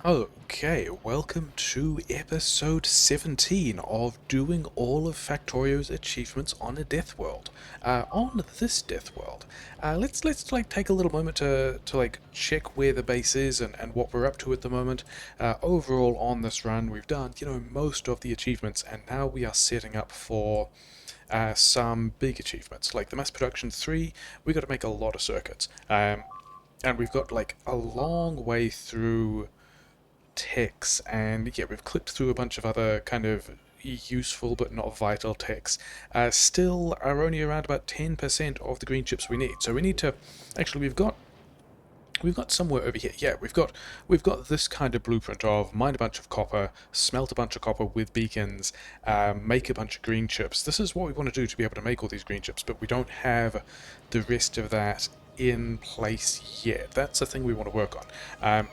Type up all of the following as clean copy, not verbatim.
Okay, welcome to episode 17 of doing all of Factorio's achievements on a Deathworld. On this Deathworld, let's like take a little moment to like check where the base is and what we're up to at the moment. Overall on this run, we've done most of the achievements, and now we are setting up for some big achievements like the mass production 3. We got to make a lot of circuits, and we've got like a long way through techs, and yeah, we've clicked through a bunch of other kind of useful but not vital techs. Still are only around about 10% of the green chips we need. So we need to actually we've got somewhere over here. Yeah, we've got this kind of blueprint of mine a bunch of copper, smelt a bunch of copper with beacons, make a bunch of green chips. This is what we want to do to be able to make all these green chips, but we don't have the rest of that in place yet. That's the thing we want to work on.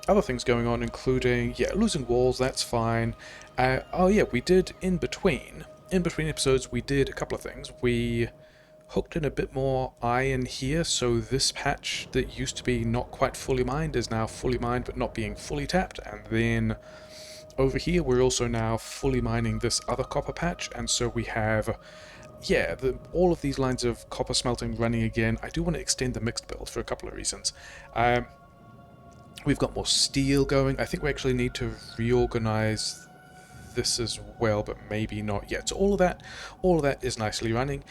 Other things going on, including, yeah, losing walls, that's fine. Oh yeah, we did in between episodes, we did a couple of things. We hooked in a bit more iron here, so this patch that used to be not quite fully mined is now fully mined but not being fully tapped. And then over here we're also now fully mining this other copper patch, and so we have, yeah, all of these lines of copper smelting running again. I do want to extend the mixed build for a couple of reasons. We've got more steel going. I think we actually need to reorganize this as well, but maybe not yet. So all of that is nicely running.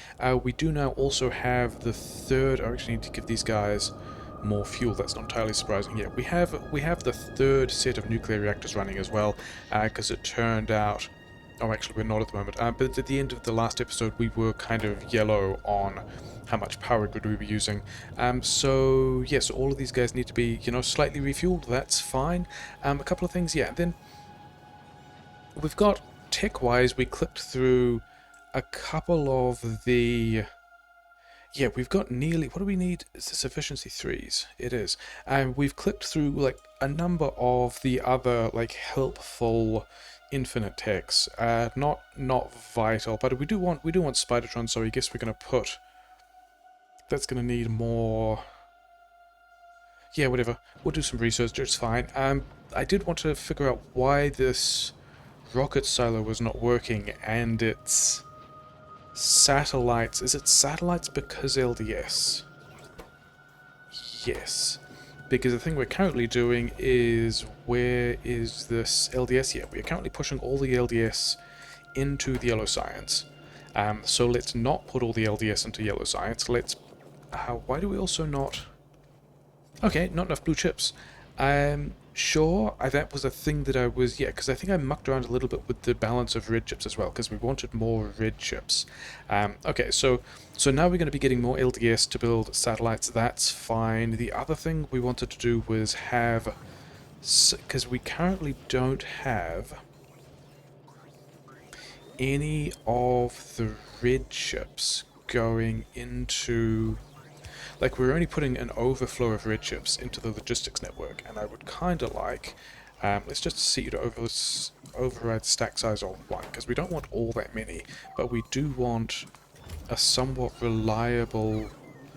We do now also have the third. I actually need to give these guys more fuel. That's not entirely surprising. Yeah, we have the third set of nuclear reactors running as well, because it turned out. Oh, actually, we're not at the moment. But at the end of the last episode, we were kind of yellow on how much power grid we were using. So yes, all of these guys need to be, slightly refueled. That's fine. A couple of things, yeah. Then we've got tech-wise, we clicked through a couple of the. Yeah, we've got nearly. What do we need? Is this efficiency 3s? It is. We've clicked through like a number of the other like helpful infinite techs. Not vital, but we do want Spidertron. So I guess we're gonna put. That's gonna need more. Yeah, whatever. We'll do some research. It's fine. I did want to figure out why this rocket silo was not working, and it's satellites. Is it satellites because LDS? Yes. Because the thing we're currently doing is, where is this LDS? Yeah, we're currently pushing all the LDS into the yellow science. So let's not put all the LDS into yellow science. Let's. Why do we also not? Okay, not enough blue chips. Sure, that was a thing that I was, yeah, because I think I mucked around a little bit with the balance of red chips as well, because we wanted more red chips. Okay, so now we're going to be getting more LDS to build satellites. That's fine. The other thing we wanted to do was have, because we currently don't have any of the red chips going into. Like, we're only putting an overflow of red chips into the logistics network, and I would kind of like, let's just see you to override stack size on 1, because we don't want all that many, but we do want a somewhat reliable,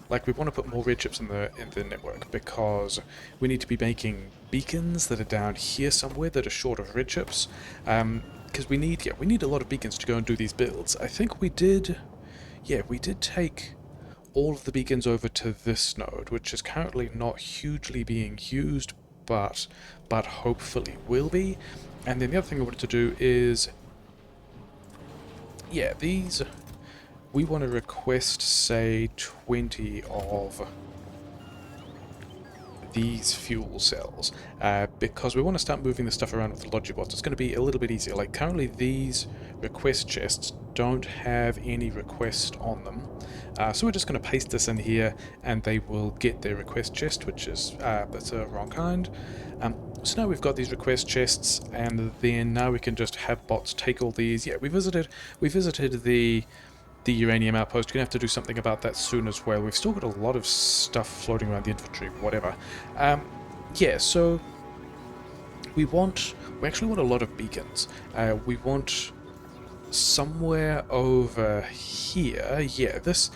like, we want to put more red chips in the network, because we need to be making beacons that are down here somewhere that are short of red chips, because we need a lot of beacons to go and do these builds. I think we did take all of the beacons over to this node, which is currently not hugely being used, but hopefully will be. And then the other thing I wanted to do is, yeah, these, we want to request, say, 20 of these fuel cells, because we want to start moving the stuff around with the Logibots. It's going to be a little bit easier. Like, currently these request chests don't have any request on them, so we're just going to paste this in here and they will get their request chest, which is that's a wrong kind. So now we've got these request chests, and then now we can just have bots take all these. Yeah, we visited the uranium outpost. You're going to have to do something about that soon as well. We've still got a lot of stuff floating around the infantry, whatever. Yeah, so we actually want a lot of beacons. We want somewhere over here, yeah, this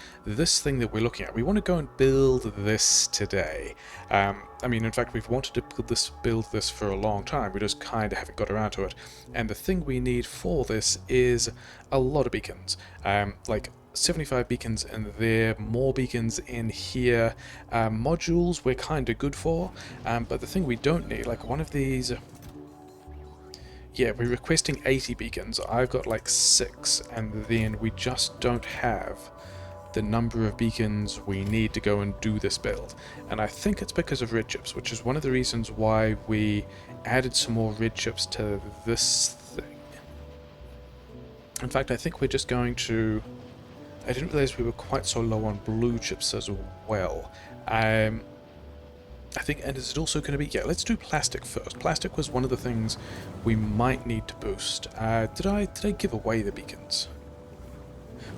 thing that we're looking at, we want to go and build this today. I mean, in fact, we've wanted to build this for a long time, we just kind of haven't got around to it. And the thing we need for this is a lot of beacons, like 75 beacons in there, more beacons in here. Modules we're kind of good for, but the thing we don't need, like one of these... Yeah, we're requesting 80 beacons. I've got like 6, and then we just don't have the number of beacons we need to go and do this build. And I think it's because of red chips, which is one of the reasons why we added some more red chips to this thing. In fact, I think we're just going to... I didn't realize we were quite so low on blue chips as well. I think, and is it also going to be... Yeah, let's do plastic first. Plastic was one of the things we might need to boost. Did I give away the beacons?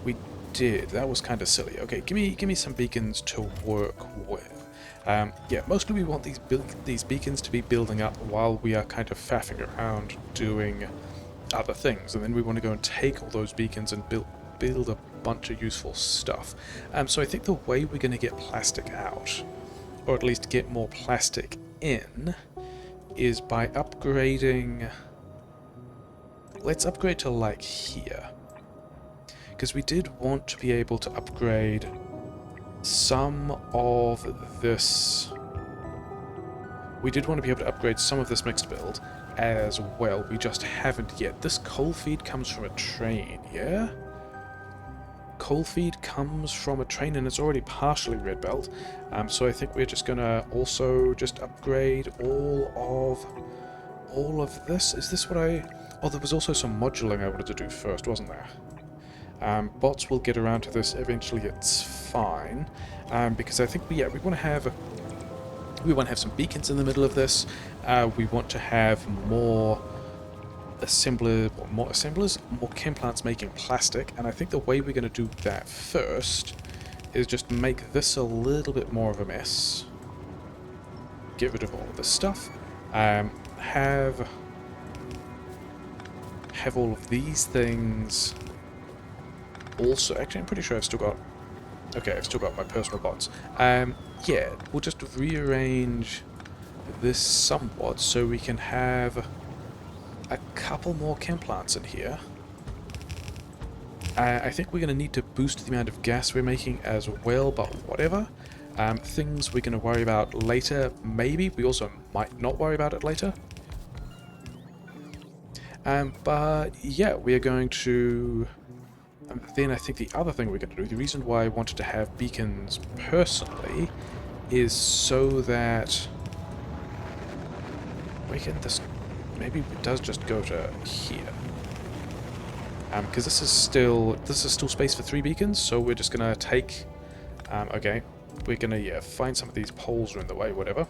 We did. That was kind of silly. Okay, give me some beacons to work with. Yeah, mostly we want these beacons to be building up while we are kind of faffing around doing other things, and then we want to go and take all those beacons and build a bunch of useful stuff. So I think the way we're going to get plastic out, or at least get more plastic in, is by upgrading... Let's upgrade to like here. Because we did want to be able to upgrade some of this... We did want to be able to upgrade some of this mixed build as well. We just haven't yet. This coal feed comes from a train, yeah? Coal feed comes from a train and it's already partially red belt, so I think we're just gonna also just upgrade all of this. Is this what I... Oh, there was also some moduling I wanted to do first, wasn't there? Bots will get around to this eventually, it's fine, because I think we want to have some beacons in the middle of this. We want to have more assemblers, more chem plants making plastic, and I think the way we're going to do that first is just make this a little bit more of a mess. Get rid of all of this stuff. Have all of these things. Also, actually, I'm pretty sure I've still got... Okay, I've still got my personal bots. Yeah, we'll just rearrange this somewhat so we can have a couple more chem plants in here. I think we're going to need to boost the amount of gas we're making as well, but whatever. Things we're going to worry about later, maybe. We also might not worry about it later. But yeah, we are going to... then I think the other thing we're going to do, the reason why I wanted to have beacons personally, is so that we can just... Maybe it does just go to here. Because this is still space for 3 beacons, so we're just gonna take... okay, we're gonna, yeah, find some of these poles are in the way, whatever.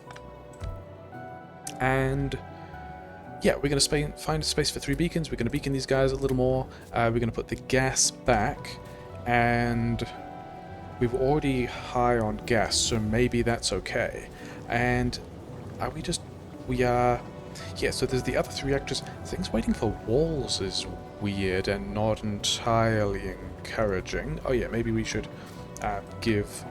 And... yeah, we're gonna find a space for 3 beacons, we're gonna beacon these guys a little more, we're gonna put the gas back, and... we're already high on gas, so maybe that's okay. And... are we just... we are... yeah, so there's the other 3 reactors. Things waiting for walls is weird and not entirely encouraging. Oh yeah, maybe we should give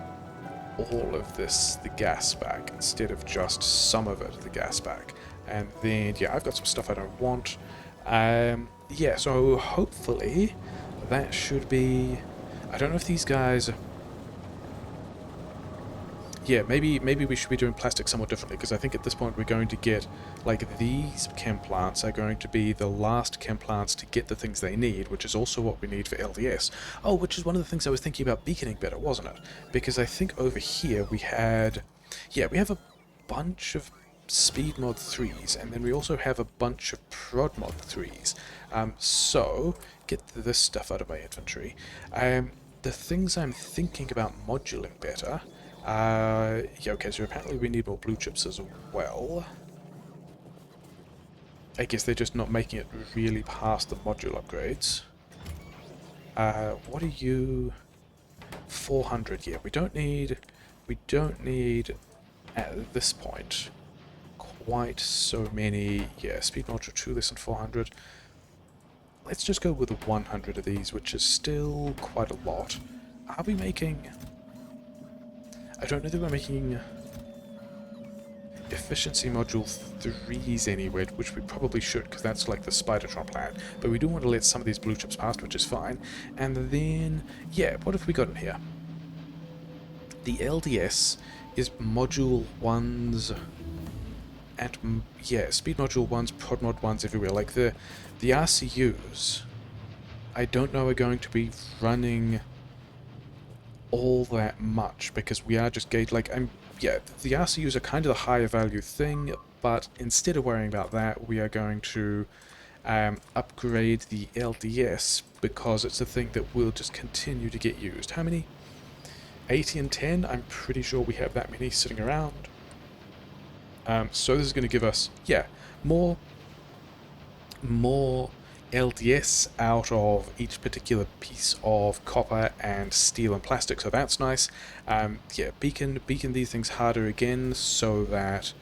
all of this the gas back instead of just some of it the gas back. And then, yeah, I've got some stuff I don't want. Yeah, so hopefully that should be... I don't know if these guys... yeah, maybe we should be doing plastic somewhat differently, because I think at this point we're going to get, like, these chem plants are going to be the last chem plants to get the things they need, which is also what we need for LDS. Oh, which is one of the things I was thinking about beaconing better, wasn't it? Because I think over here we had... yeah, we have a bunch of speed mod 3s, and then we also have a bunch of Prodmod 3s. So, get this stuff out of my inventory. The things I'm thinking about moduling better... yeah, okay, so apparently we need more blue chips as well. I guess they're just not making it really past the module upgrades. What are you... 400, yeah, we don't need, at this point, quite so many, yeah, speed module 2, less than 400. let's just go with 100 of these, which is still quite a lot. Are we making... I don't know that we're making efficiency module 3s anywhere, which we probably should, because that's like the Spidertron plan. But we do want to let some of these blue chips pass, which is fine. And then, yeah, what have we got in here? The LDS is module 1s, and yeah, speed module 1s, Prodmod 1s everywhere. Like the RCUs, I don't know are going to be running all that much, because we are just yeah, the RCUs are kind of the higher value thing, but instead of worrying about that, we are going to upgrade the LDS, because it's a thing that will just continue to get used. How many? 80 and 10? I'm pretty sure we have that many sitting around. So this is going to give us, yeah, more LDS out of each particular piece of copper and steel and plastic, so that's nice. Yeah, beacon these things harder again, so that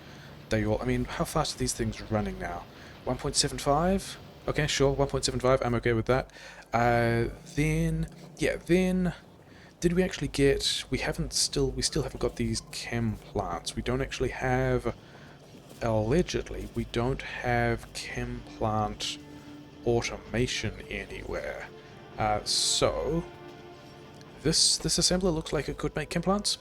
they all... I mean, how fast are these things running now? 1.75? Okay, sure, 1.75, I'm okay with that. Then, yeah, then... Did we actually get... We still haven't got these chem plants. We don't actually have... Allegedly, we don't have chem plant automation anywhere. So... This assembler looks like it could make chem plants.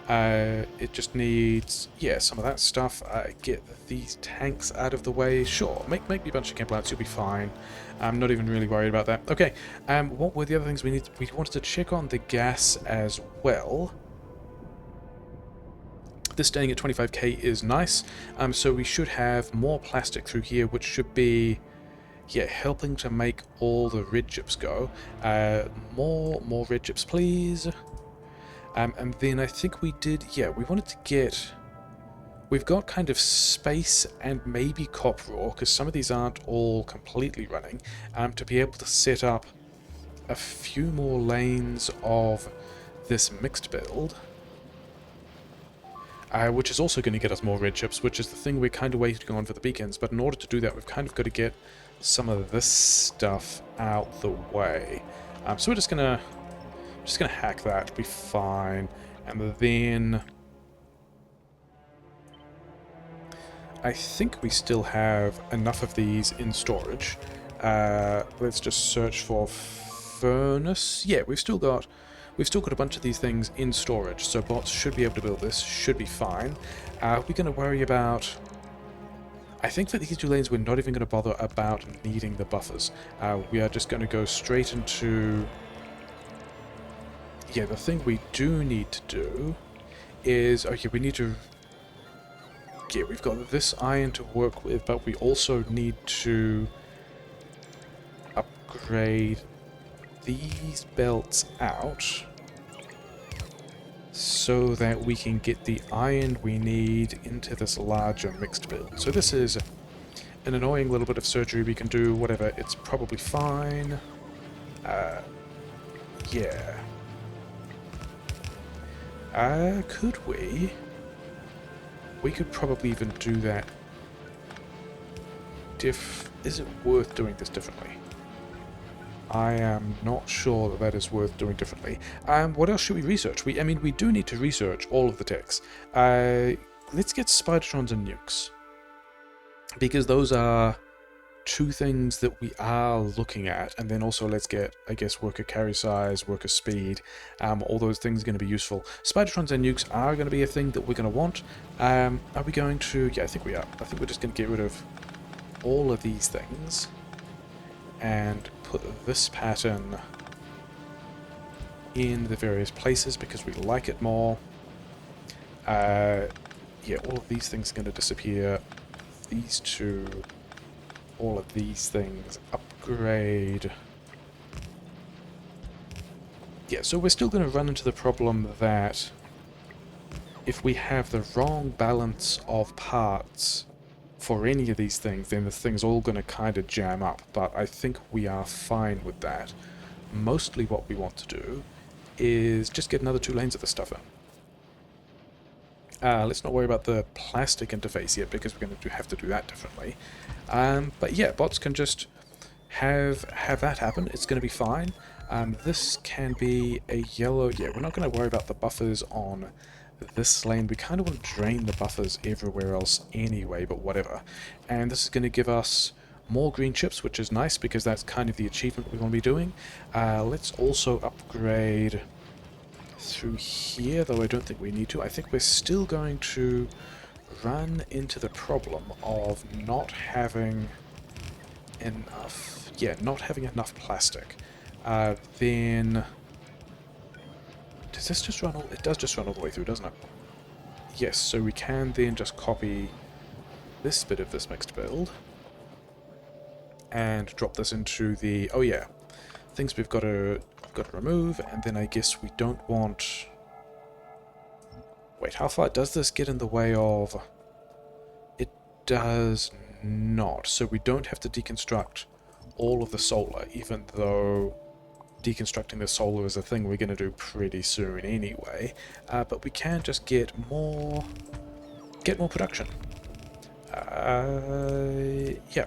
It just needs, yeah, some of that stuff. Get these tanks out of the way. Sure, make me a bunch of chem plants, you'll be fine. I'm not even really worried about that. Okay, what were the other things we need? We wanted to check on the gas as well. This staying at 25k is nice. So we should have more plastic through here, which should be, yeah, helping to make all the red chips go. More red chips, please. And then I think we did, yeah, we wanted to get... We've got kind of space and maybe copper ore, because some of these aren't all completely running, to be able to set up a few more lanes of this mixed build, which is also going to get us more red chips, which is the thing we're kind of waiting on for the beacons. But in order to do that, we've kind of got to get some of this stuff out the way. So we're just gonna hack that, be fine, and then I think we still have enough of these in storage. Let's just search for furnace. Yeah, we've still got a bunch of these things in storage, so bots should be able to build this, should be fine. We're going to worry about... I think for these two lanes we're not even going to bother about needing the buffers. We are just going to go straight into... Yeah, the thing we do need to do is... Okay, we need to... Yeah, we've got this iron to work with, but we also need to upgrade these belts out so that we can get the iron we need into this larger mixed build. So this is an annoying little bit of surgery we can do, whatever, it's probably fine. Yeah. Could we? We could probably even do that. Is it worth doing this differently? I am not sure that is worth doing differently. What else should we research? I mean, we do need to research all of the techs. Let's get Spidertrons and nukes, because those are two things that we are looking at, and then also let's get, I guess, worker carry size, worker speed, all those things are going to be useful. Spidertrons and nukes are going to be a thing that we're going to want. Are we going to... Yeah, I think we are. I think we're just going to get rid of all of these things and put this pattern in the various places because we like it more. Yeah, all of these things are going to disappear. These two... all of these things, upgrade. Yeah, so we're still going to run into the problem that if we have the wrong balance of parts for any of these things, then the thing's all going to kind of jam up, but I think we are fine with that. Mostly what we want to do is just get another 2 lanes of this stuff in. Let's not worry about the plastic interface yet, because we're going to have to do that differently. But yeah, bots can just have that happen. It's going to be fine. This can be a yellow. Yeah, we're not going to worry about the buffers on this lane. We kind of want to drain the buffers everywhere else anyway, but whatever. And this is going to give us more green chips, which is nice because that's kind of the achievement we want to be doing. Let's also upgrade through here, though I don't think we need to. I think we're still going to run into the problem of not having enough... Yeah, not having enough plastic. Then... Does this just run all... It does just run all the way through, doesn't it? Yes, so we can then just copy this bit of this mixed build and drop this into the... Oh yeah, things we've got to remove, and then I guess we don't want... Wait, how far does this get in the way of... It does not, so we don't have to deconstruct all of the solar, even though deconstructing the solar is a thing we're going to do pretty soon anyway. But we can just get more production. Yeah.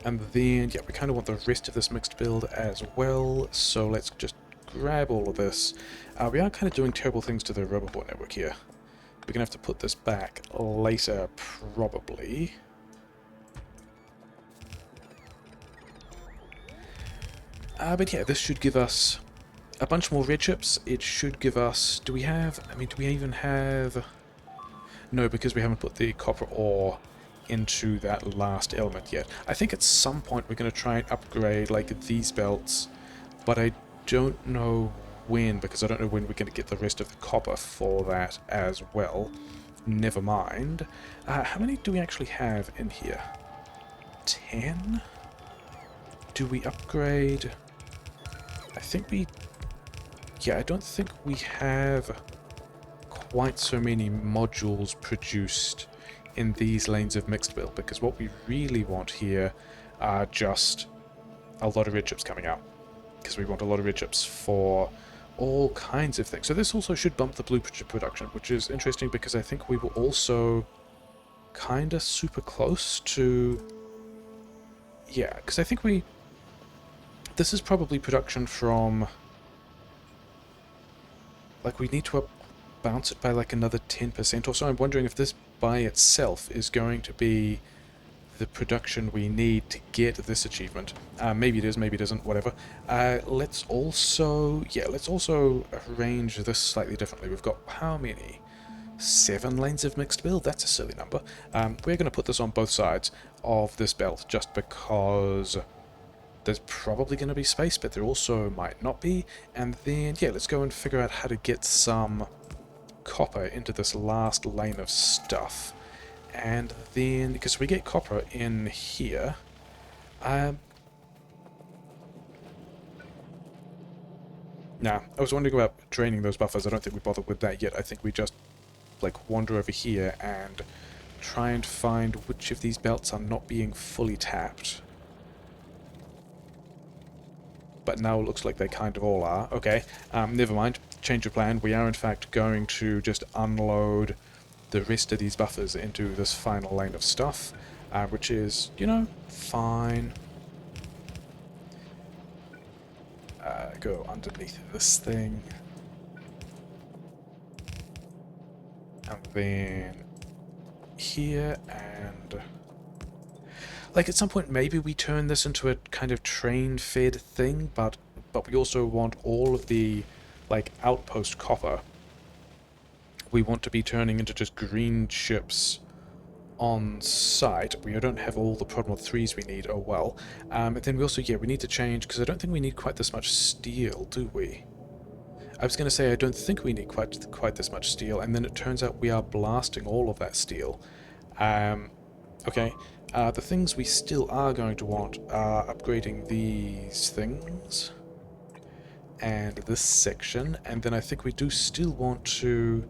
And then, yeah, we kind of want the rest of this mixed build as well, so let's just grab all of this. We are kind of doing terrible things to the Roboport network here. We're going to have to put this back later, probably. But yeah, this should give us a bunch more red chips. It should give us... Do we have... I mean, do we even have... No, because we haven't put the copper ore into that last element yet. I think at some point we're going to try and upgrade, like, these belts, but I don't know when, because I don't know when we're going to get the rest of the copper for that as well. Never mind. How many do we actually have in here? 10? Do we upgrade... I think we... Yeah, I don't think we have quite so many modules produced in these lanes of mixed build, because what we really want here are just a lot of red chips coming out, because we want a lot of red chips for all kinds of things. So this also should bump the blue chip production, which is interesting because I think we were also kind of super close to... Yeah, because I think we... This is probably production from... Like, we need to bounce it by like another 10% or so. I'm wondering if this by itself is going to be the production we need to get this achievement. Maybe it is, maybe it isn't, whatever. Let's also... Yeah, let's also arrange this slightly differently. We've got how many? 7 lanes of mixed build? That's a silly number. We're going to put this on both sides of this belt just because there's probably going to be space, but there also might not be. And then, yeah, let's go and figure out how to get some copper into this last lane of stuff. And then, because we get copper in here, nah, I was wondering about draining those buffers. I don't think we bothered with that yet. I think we just, like, wander over here and try and find which of these belts are not being fully tapped. But now it looks like they kind of all are. Okay, never mind. Change of plan. We are, in fact, going to just unload the rest of these buffers into this final lane of stuff, which is, you know, fine. Go underneath this thing. And then here, and... Like, at some point, maybe we turn this into a kind of train-fed thing, but we also want all of the, like, outpost copper. We want to be turning into just green chips on site. We don't have all the Prodmod 3s we need, oh well. And then we also, yeah, we need to change, because I don't think we need quite this much steel, do we? I was going to say I don't think we need quite this much steel, and then it turns out we are blasting all of that steel. Okay. The things we still are going to want are upgrading these things and this section, and then I think we do still want to...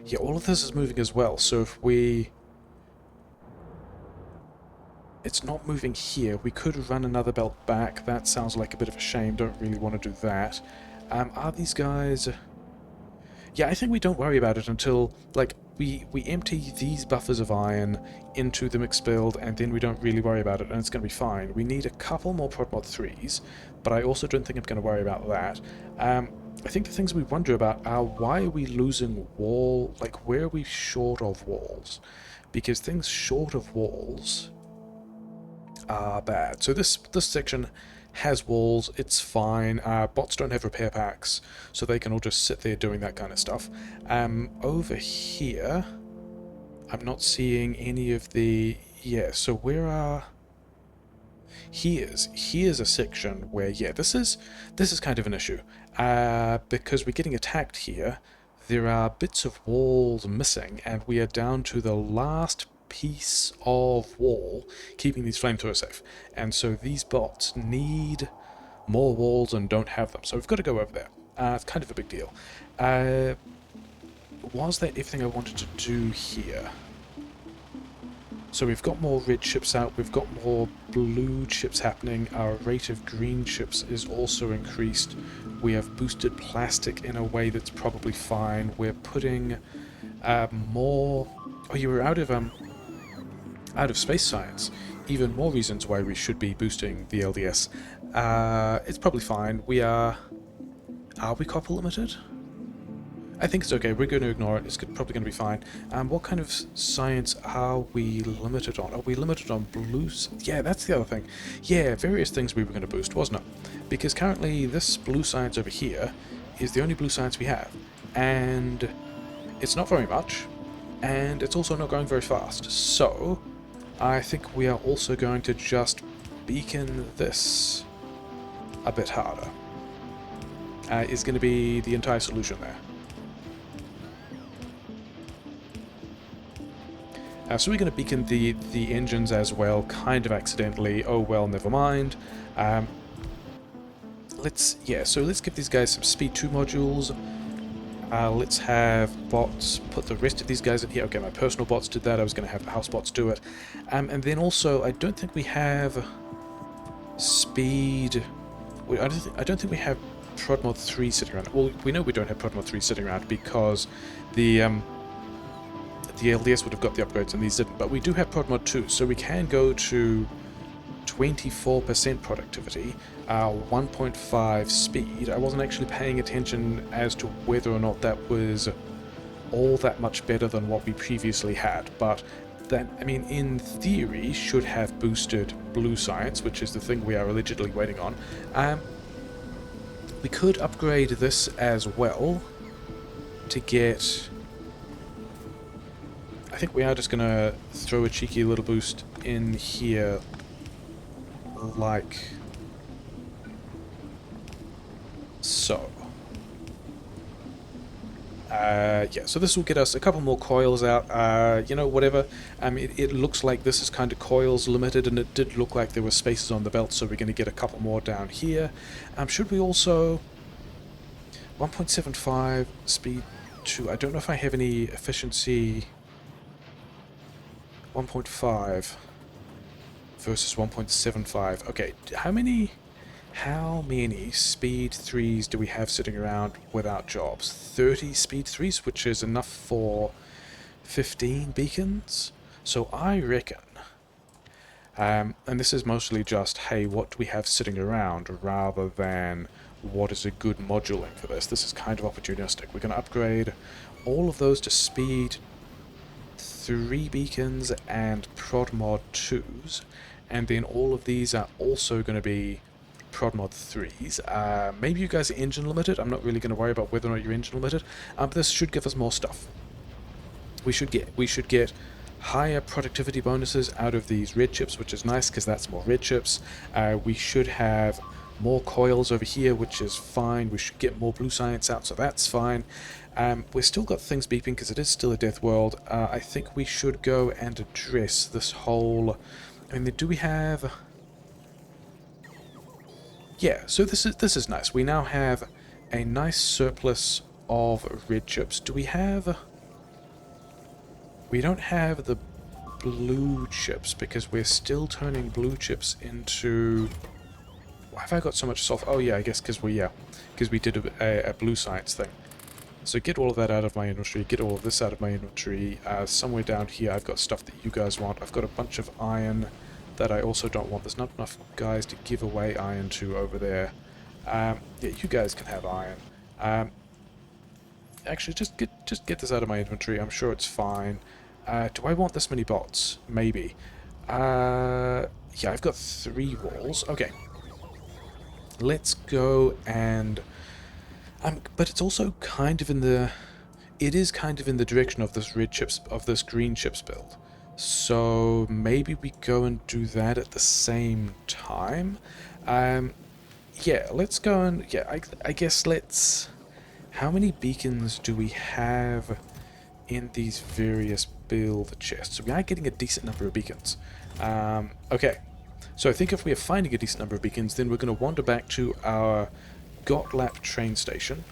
Yeah, all of this is moving as well, so if we... It's not moving here. We could run another belt back. That sounds like a bit of a shame. Don't really want to do that. Are these guys... Yeah, I think we don't worry about it until, like, we empty these buffers of iron into the mixed build, and then we don't really worry about it, and it's going to be fine. We need a couple more Prodmod 3s, but I also don't think I'm going to worry about that. I think the things we wonder about are why are we losing wall... Like, where are we short of walls? Because things short of walls are bad. So this section has walls, it's fine. Bots don't have repair packs, so they can all just sit there doing that kind of stuff. Over here, I'm not seeing any of the... Yeah, so where are... Here's a section where, yeah, this is kind of an issue. Because we're getting attacked here, there are bits of walls missing, and we are down to the last piece of wall keeping these flamethrowers safe. And so these bots need more walls and don't have them. So we've got to go over there. It's kind of a big deal. Was that everything I wanted to do here? So we've got more red chips out, we've got more blue chips happening, our rate of green chips is also increased, we have boosted plastic in a way that's probably fine, we're putting more... Oh, you were out of space science. Even more reasons why we should be boosting the LDS. It's probably fine. We are... Are we copper limited? I think it's okay. We're going to ignore it. It's probably going to be fine. What kind of science are we limited on? Are we limited on blues? Yeah, that's the other thing. Yeah, various things we were going to boost, wasn't it? Because currently this blue science over here is the only blue science we have. And it's not very much. And it's also not going very fast. So I think we are also going to just beacon this a bit harder. Is going to be the entire solution there. So we're going to beacon the engines as well, kind of accidentally. Oh well, never mind. Let's give these guys some speed 2 modules. Let's have bots put the rest of these guys in here. Okay, my personal bots did that. I was going to have the house bots do it. And then also, I don't think we have speed... I don't think we have Prodmod 3 sitting around. Well, we know we don't have Prodmod 3 sitting around because the LDS would have got the upgrades and these didn't. But we do have Prodmod 2, so we can go to 24% productivity, 1.5 speed. I wasn't actually paying attention as to whether or not that was all that much better than what we previously had, but that, I mean, in theory, should have boosted blue science, which is the thing we are allegedly waiting on. We could upgrade this as well to get... I think we are just going to throw a cheeky little boost in here, like so. Yeah, so this will get us a couple more coils out, you know, whatever. It looks like this is kind of coils limited, and it did look like there were spaces on the belt, so we're going to get a couple more down here. Should we also... 1.75 speed 2, I don't know if I have any efficiency... 1.5 versus 1.75. Okay, how many speed 3s do we have sitting around without jobs? 30 speed 3s, which is enough for 15 beacons? So I reckon, and this is mostly just, hey, what do we have sitting around, rather than what is a good moduling for this. This is kind of opportunistic. We're going to upgrade all of those to speed 3 beacons and Prodmod 2s, and then all of these are also going to be Prodmod 3s. Maybe you guys are engine limited. I'm not really going to worry about whether or not you're engine limited, but this should give us more stuff. We should get higher productivity bonuses out of these red chips, which is nice because that's more red chips. We should have more coils over here, which is fine. We should get more blue science out, so that's fine. We've still got things beeping because it is still a death world. I think we should go and address this whole... I mean, do we have... Yeah, so this is nice. We now have a nice surplus of red chips. Do we have... We don't have the blue chips because we're still turning blue chips into... Why have I got so much sulfur? Oh yeah, I guess because we did a blue science thing. So get all of that out of my inventory, get all of this out of my inventory. Somewhere down here I've got stuff that you guys want. I've got a bunch of iron that I also don't want. There's not enough guys to give away iron to over there. Yeah, you guys can have iron. Actually, just get this out of my inventory. I'm sure it's fine. Do I want this many bots? Maybe. Yeah, I've got 3 walls. Okay. Let's go and... but it's also kind of in the... It is kind of in the direction of this green chips build. So maybe we go and do that at the same time. Yeah, let's go and... Yeah, I guess let's... How many beacons do we have in these various build chests? We are getting a decent number of beacons. Okay, so I think if we are finding a decent number of beacons, then we're going to wander back to our Gotlap train station,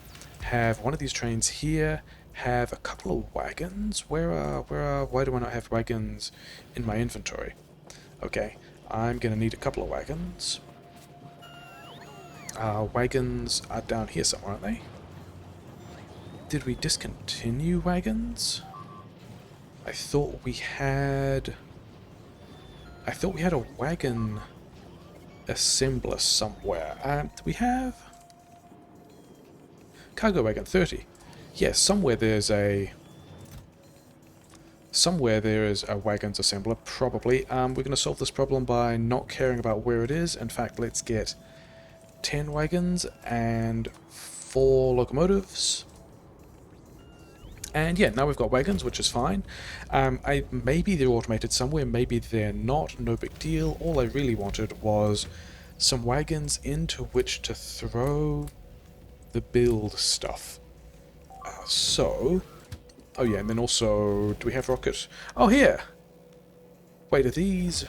have one of these trains here, have a couple of wagons. Why do I not have wagons in my inventory? Okay, I'm going to need a couple of wagons. Wagons are down here somewhere, aren't they? Did we discontinue wagons? I thought we had a wagon assembler somewhere. Do we have cargo wagon 30? Yes, somewhere there is a wagons assembler, probably. We're going to solve this problem by not caring about where it is. In fact, let's get 10 wagons and 4 locomotives. And yeah, now we've got wagons, which is fine. Maybe they're automated somewhere, maybe they're not, no big deal. All I really wanted was some wagons into which to throw the build stuff. Oh yeah, and then also, do we have rockets? Oh, here! Wait, are these...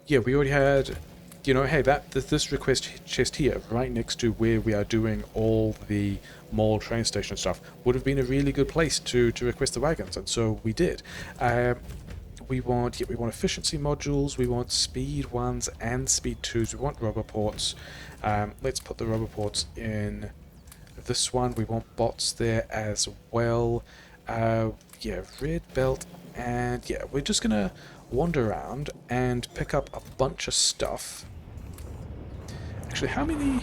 Yeah, we already had... You know, hey, this request chest here, right next to where we are doing all the mall train station stuff, would have been a really good place to request the wagons, and so we did. We want efficiency modules, we want speed 1s and speed 2s, we want rubber ports. Let's put the rubber ports in this one, we want bots there as well. Yeah, red belt, and yeah, we're just gonna wander around and pick up a bunch of stuff. Actually, how many...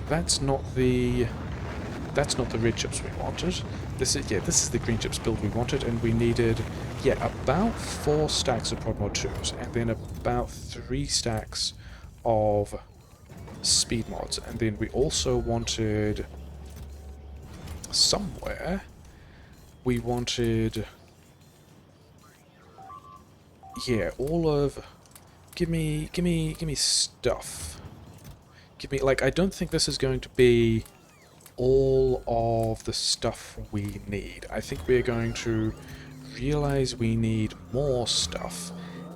That's not the red chips we wanted. This is the green chips build we wanted, and we needed, yeah, about 4 stacks of Prodmod 2s, and then about 3 stacks of speed mods, and then we also wanted somewhere we wanted, yeah, all of... Give me stuff. Give me, like, I don't think this is going to be all of the stuff we need. I think we're going to realize we need more stuff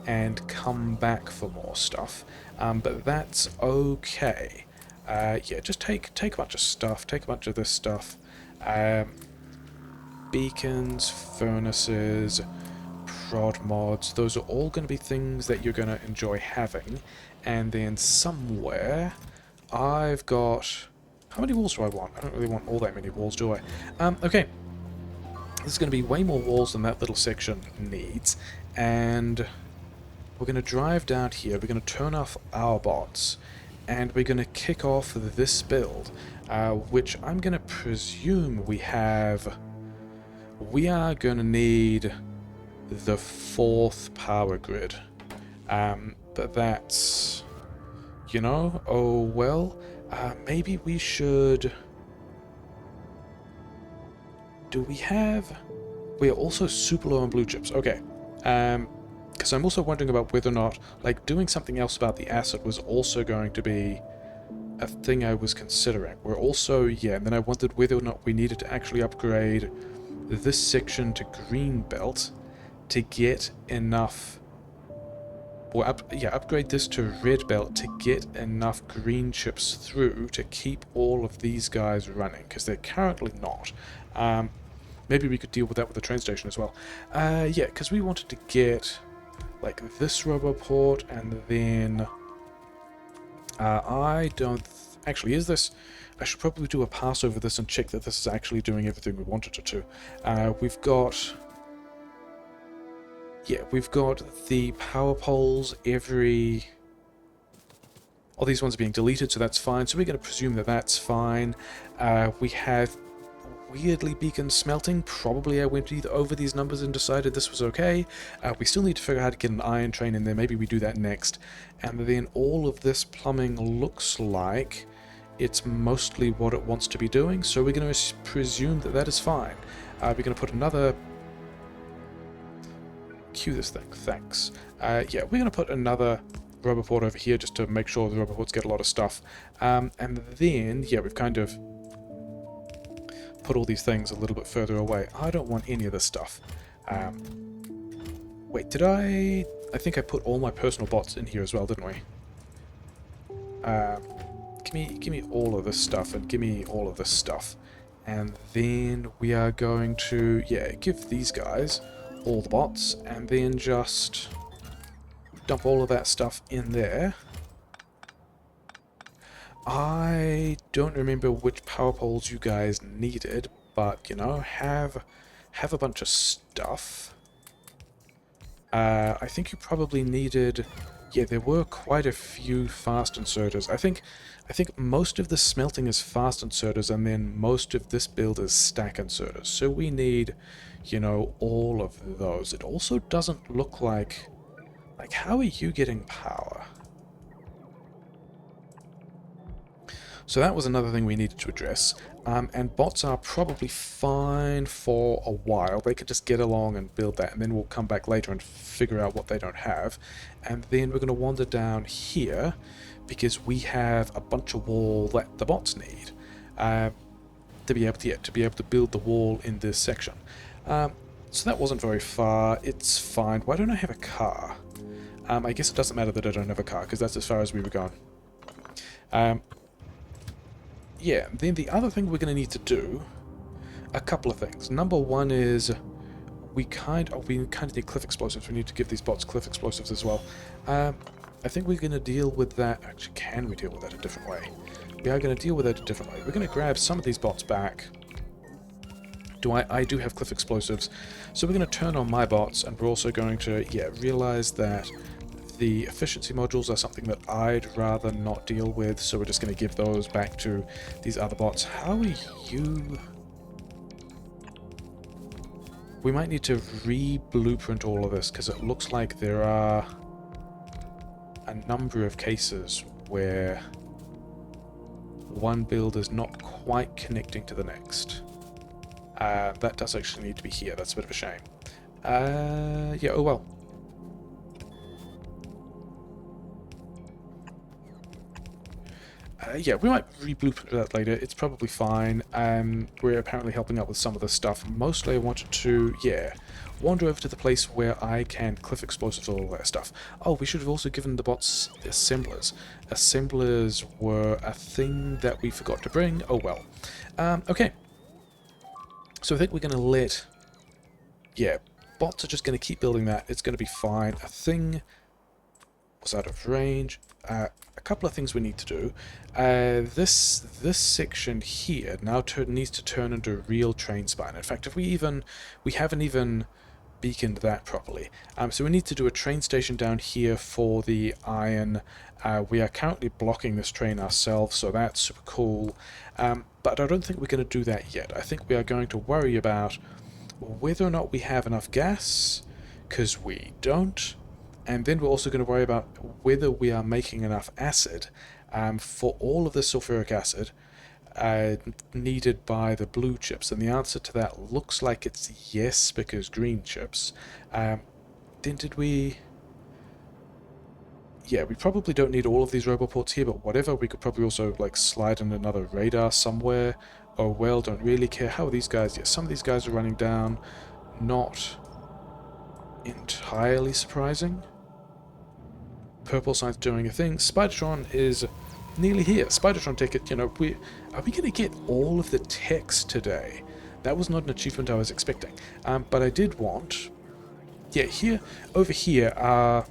and come back for more stuff. But that's okay. Yeah, just take a bunch of stuff, take a bunch of this stuff. Beacons, furnaces, prod mods, those are all going to be things that you're going to enjoy having. And then somewhere I've got... How many walls do I want? I don't really want all that many walls, do I? Okay. There's going to be way more walls than that little section needs. And we're going to drive down here, we're going to turn off our bots, and we're going to kick off this build, which I'm going to presume we have... We are going to need the 4th power grid. But that's... You know, oh well, maybe we should... Do we have... We are also super low on blue chips, okay. Because I'm also wondering about whether or not, like, doing something else about the acid was also going to be a thing I was considering. We're also, yeah, and then I wondered whether or not we needed to actually upgrade this section to green belt to get enough... Or upgrade this to red belt to get enough green chips through to keep all of these guys running, because they're currently not. Maybe we could deal with that with the train station as well. Yeah, because we wanted to get like this rubber port, and then I don't... Actually, is this... I should probably do a pass over this and check that this is actually doing everything we wanted it to. We've got... Yeah, we've got the power poles every... All these ones are being deleted, so that's fine. So we're going to presume that that's fine. We have weirdly beacon smelting. Probably I went over these numbers and decided this was okay. We still need to figure out how to get an iron train in there. Maybe we do that next. And then all of this plumbing looks like it's mostly what it wants to be doing. So we're going to presume that that is fine. We're going to put another... Cue this thing. Thanks. Yeah, we're going to put another... Roboport over here just to make sure the Roboports get a lot of stuff. And then, yeah, we've kind of put all these things a little bit further away. I don't want any of this stuff. Wait, did I... I think I put all my personal bots in here as well, didn't we? Give me all of this stuff and give me all of this stuff. And then we are going to, yeah, give these guys all the bots and then just... dump all of that stuff in there. I don't remember which power poles you guys needed, but, you know, have a bunch of stuff. I think you probably needed... Yeah, there were quite a few fast inserters. I think most of the smelting is fast inserters, and then most of this build is stack inserters. So we need, you know, all of those. It also doesn't look like... Like, how are you getting power? So that was another thing we needed to address. And bots are probably fine for a while. They could just get along and build that, and then we'll come back later and figure out what they don't have. And then we're going to wander down here, because we have a bunch of wall that the bots need to be able to build the wall in this section. So that wasn't very far. It's fine. Why don't I have a car? I guess it doesn't matter that I don't have a car, because that's as far as we were going. Yeah, then the other thing we're going to need to do, a couple of things. Number one is we kind of need cliff explosives. We need to give these bots cliff explosives as well. I think we're going to deal with that. Actually, can we deal with that a different way? We are going to deal with that a different way. We're going to grab some of these bots back. I do have cliff explosives, so we're going to turn on my bots, and we're also going to, yeah, realize that the efficiency modules are something that I'd rather not deal with, so we're just going to give those back to these other bots. How are you... We might need to re-blueprint all of this, because it looks like there are a number of cases where one build is not quite connecting to the next. That does actually need to be here. That's a bit of a shame. Yeah, oh well. Yeah, we might re-blueprint that later. It's probably fine. We're apparently helping out with some of this stuff. Mostly I wanted to, yeah, wander over to the place where I can cliff explosives and all that stuff. Oh, we should have also given the bots assemblers. Assemblers were a thing that we forgot to bring. Oh well. Okay. So I think we're going to let... Yeah, bots are just going to keep building that. It's going to be fine. A thing was out of range. A couple of things we need to do. This section here now needs to turn into a real train spine. In fact, if we haven't even beaconed that properly. So we need to do a train station down here for the iron. We are currently blocking this train ourselves, so that's super cool. But I don't think we're going to do that yet. I think we are going to worry about whether or not we have enough gas, because we don't. And then we're also going to worry about whether we are making enough acid for all of the sulfuric acid needed by the blue chips. And the answer to that looks like it's yes, because green chips. Then did we... Yeah, we probably don't need all of these roboports here, but whatever, we could probably also like slide in another radar somewhere. Oh well, don't really care. How are these guys? Yeah, some of these guys are running down. Not entirely surprising. Purple sign's doing a thing. Spidertron is nearly here. Spidertron ticket, you know, are we going to get all of the techs today? That was not an achievement I was expecting. But I did want... Yeah, over here are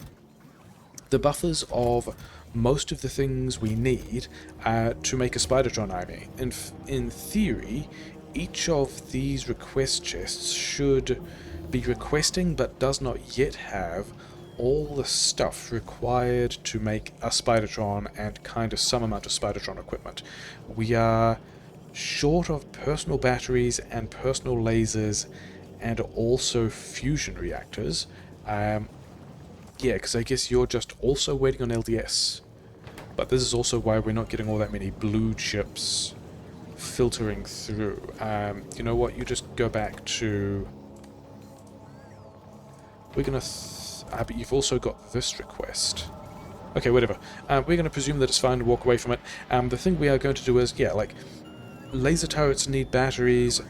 the buffers of most of the things we need to make a Spidertron army. In theory, each of these request chests should be requesting but does not yet have all the stuff required to make a Spidertron and kind of some amount of Spidertron equipment. We are short of personal batteries and personal lasers and also fusion reactors. Yeah, because I guess you're just also waiting on LDS. But this is also why we're not getting all that many blue chips filtering through. You know what? You just go back to... We're gonna... but you've also got this request. Okay, whatever. We're gonna presume that it's fine to walk away from it. The thing we are going to do is, yeah, like... Laser turrets need batteries.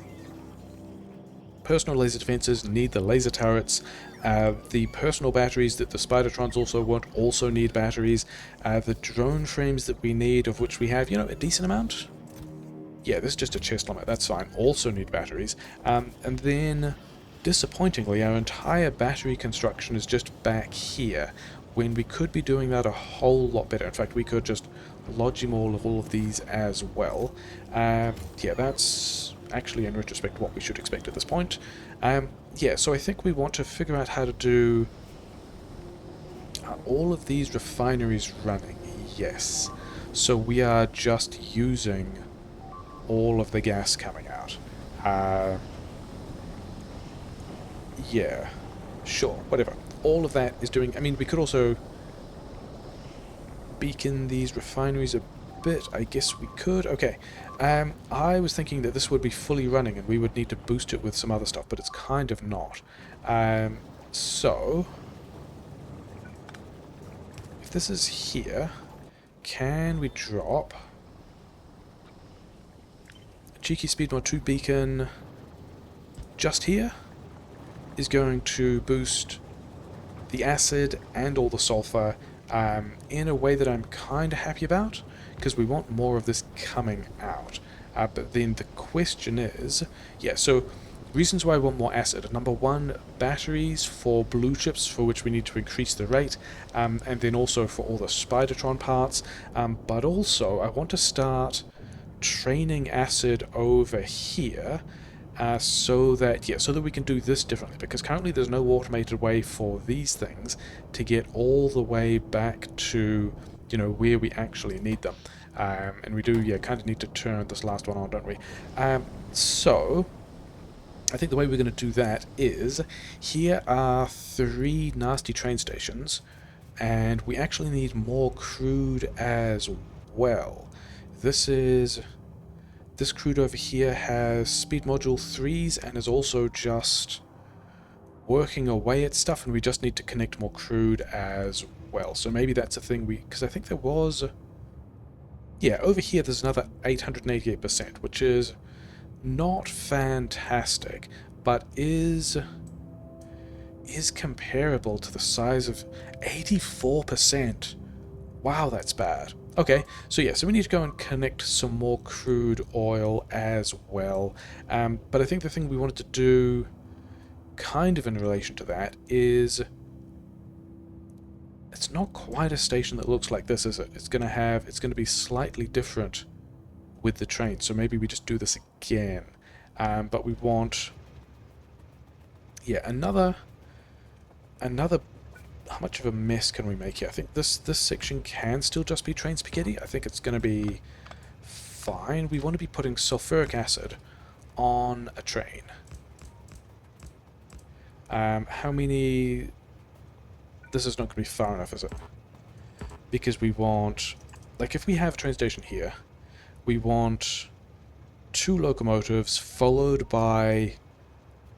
Personal laser defenses need the laser turrets. The personal batteries that the Spidertrons also want also need batteries. The drone frames that we need, of which we have, you know, a decent amount. Yeah, this is just a chest limit, that's fine. Also need batteries. And then, disappointingly, our entire battery construction is just back here, when we could be doing that a whole lot better. In fact, we could just lodge all of these as well. Yeah, that's actually, in retrospect, what we should expect at this point. Yeah, so I think we want to figure out how to do all of these refineries running. Yes. So we are just using all of the gas coming out. Yeah. Sure, whatever. All of that is doing... I mean, we could also beacon these refineries a bit. I guess we could. Okay. I was thinking that this would be fully running and we would need to boost it with some other stuff, but it's kind of not. So... if this is here, can we drop a cheeky speed mod 2 beacon just here? Is going to boost the acid and all the sulfur in a way that I'm kind of happy about, because we want more of this coming out. But then the question is, yeah, so reasons why I want more acid. Number one, batteries for blue chips, for which we need to increase the rate, and then also for all the Spidertron parts, but also I want to start training acid over here, so that we can do this differently, because currently there's no automated way for these things to get all the way back to, you know, where we actually need them. And we do, yeah, kind of need to turn this last one on, don't we? So I think the way we're going to do that is, here are 3 nasty train stations, and we actually need more crude as well. This crude over here has speed module 3s and is also just working away at stuff, and we just need to connect more crude as well. So maybe that's a thing because I think there was... yeah, over here there's another 888%, which is not fantastic, but is comparable to the size of 84%. Wow, that's bad. Okay, so yeah, so we need to go and connect some more crude oil as well. But I think the thing we wanted to do, kind of in relation to that, is... it's not quite a station that looks like this, is it? It's gonna be slightly different with the train, so maybe we just do this again. But we want... yeah, another... how much of a mess can we make here? I think this section can still just be train spaghetti. I think it's going to be fine. We want to be putting sulfuric acid on a train. How many... this is not going to be far enough, is it? Because we want... like, if we have a train station here, we want 2 locomotives followed by...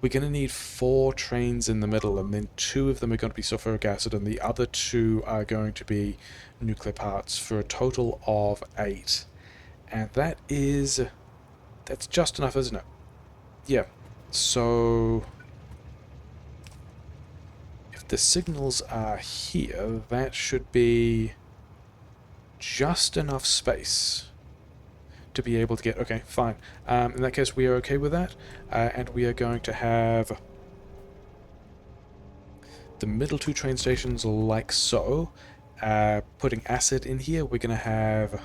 we're going to need 4 trains in the middle, and then 2 of them are going to be sulfuric acid, and the other 2 are going to be nuclear parts, for a total of 8. And that's just enough, isn't it? Yeah. So... if the signals are here, that should be just enough space to be able to get... okay, fine. In that case, we are okay with that, and we are going to have the middle 2 train stations like so, putting acid in here, we're going to have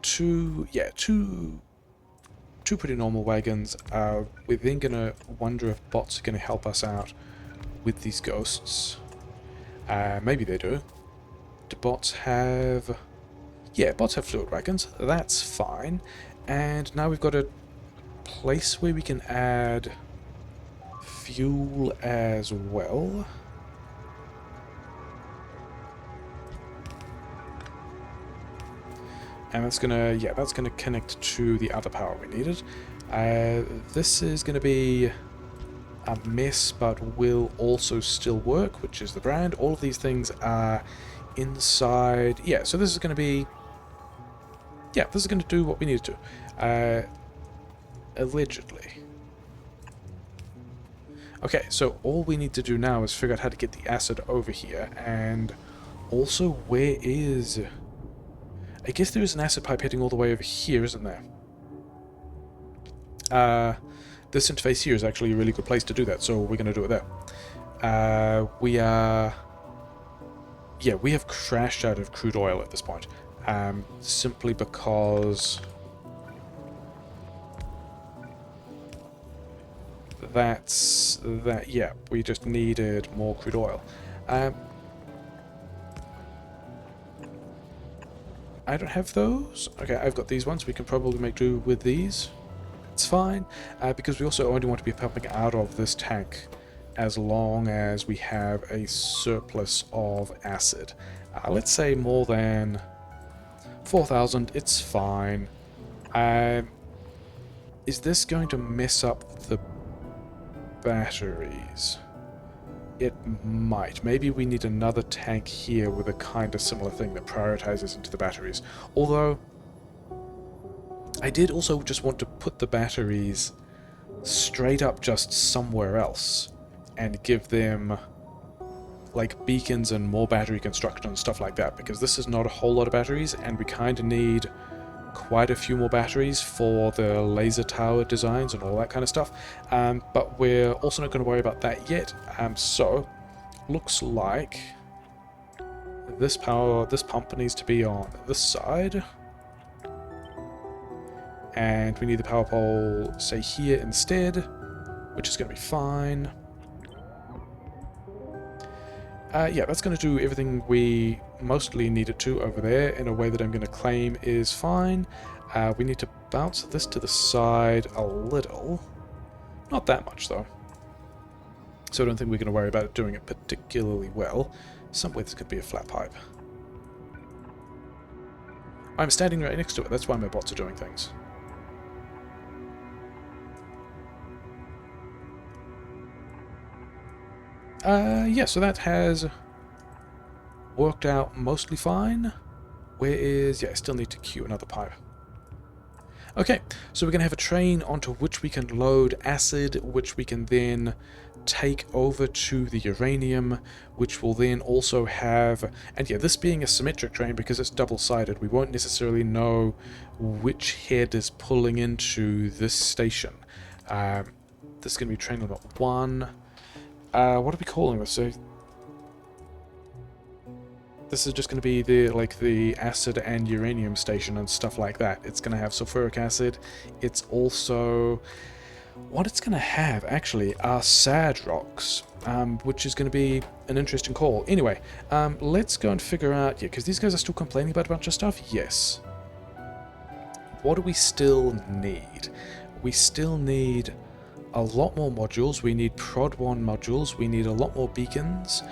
two pretty normal wagons. We're then going to wonder if bots are going to help us out with these ghosts. Maybe they do. Do bots have... Yeah, bots have fluid wagons. That's fine. And now we've got a place where we can add fuel as well. And that's gonna connect to the other power we needed. This is gonna be a mess, but will also still work, which is the brand. All of these things are inside. Yeah, so this is gonna be. Yeah, this is gonna do what we need it to. Allegedly. Okay, so all we need to do now is figure out how to get the acid over here, and also where is... I guess there is an acid pipe heading all the way over here, isn't there? This interface here is actually a really good place to do that, so we're going to do it there. We are... Yeah, we have crashed out of crude oil at this point, simply because... yeah, we just needed more crude oil. I don't have those. Okay, I've got these ones. We can probably make do with these. It's fine, because we also only want to be pumping out of this tank as long as we have a surplus of acid. Let's say more than 4,000. It's fine. Is this going to mess up the batteries? It might. Maybe we need another tank here with a kind of similar thing that prioritizes into the batteries. Although, I did also just want to put the batteries straight up just somewhere else and give them like beacons and more battery construction and stuff like that, because this is not a whole lot of batteries and we kind of need quite a few more batteries for the laser tower designs and all that kind of stuff, but we're also not going to worry about that yet. So looks like this pump needs to be on this side, and we need the power pole, say, here instead, which is going to be fine. Yeah, that's going to do everything we mostly need it to over there in a way that I'm going to claim is fine. We need to bounce this to the side a little. Not that much, though. So I don't think we're going to worry about doing it particularly well. Somewhere this could be a flat pipe. I'm standing right next to it. That's why my bots are doing things. Yeah, so that has worked out mostly fine. Where is... yeah, I still need to queue another pipe. Okay, so we're going to have a train onto which we can load acid, which we can then take over to the uranium, which will then also have... and yeah, this being a symmetric train, because it's double-sided, we won't necessarily know which head is pulling into this station. This is going to be train number 1. What are we calling this? So this is just going to be the acid and uranium station and stuff like that. It's going to have sulfuric acid. It's also... what it's going to have, actually, are sad rocks, which is going to be an interesting call. Anyway, let's go and figure out... yeah, because these guys are still complaining about a bunch of stuff. Yes. What do we still need? We still need a lot more modules. We need Prodmod modules. We need a lot more beacons.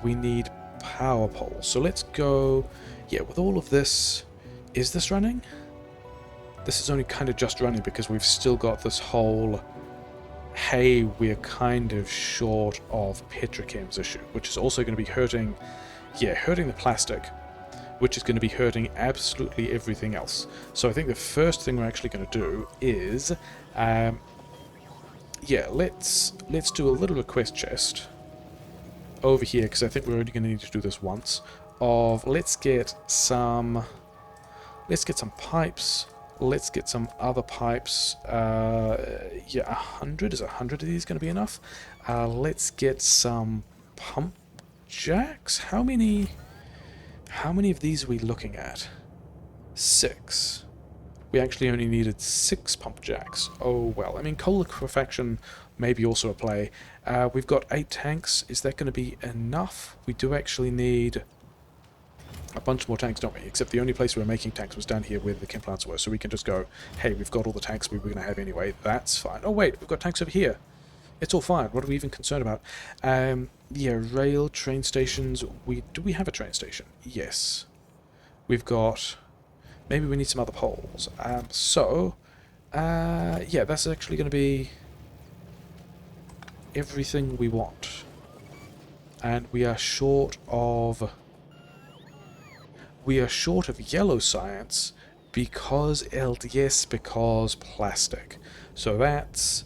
We need power poles. So let's go... yeah, with all of this... is this running? This is only kind of just running because we've still got this whole... hey, we're kind of short of petrochems issue, which is also going to be hurting... yeah, hurting the plastic, which is going to be hurting absolutely everything else. So I think the first thing we're actually going to do is... yeah, let's do a little request chest over here, because I think we're only going to need to do this once. Of let's get some pipes. Let's get some other pipes. Yeah, 100. Is 100 of these going to be enough? Let's get some pump jacks? How many of these are we looking at? 6. We actually only needed 6 pump jacks. Oh well. I mean, coal liquefaction may be also a play. We've got 8 tanks. Is that going to be enough? We do actually need a bunch more tanks, don't we? Except the only place we were making tanks was down here where the chem plants were, so we can just go, hey, we've got all the tanks we were going to have anyway. That's fine. Oh wait, we've got tanks over here. It's all fine. What are we even concerned about? Yeah, rail, train stations. Do we have a train station? Yes. We've got... Maybe we need some other poles. Yeah, that's actually going to be everything we want. And we are short of... We are short of yellow science because LDS, because plastic. So that's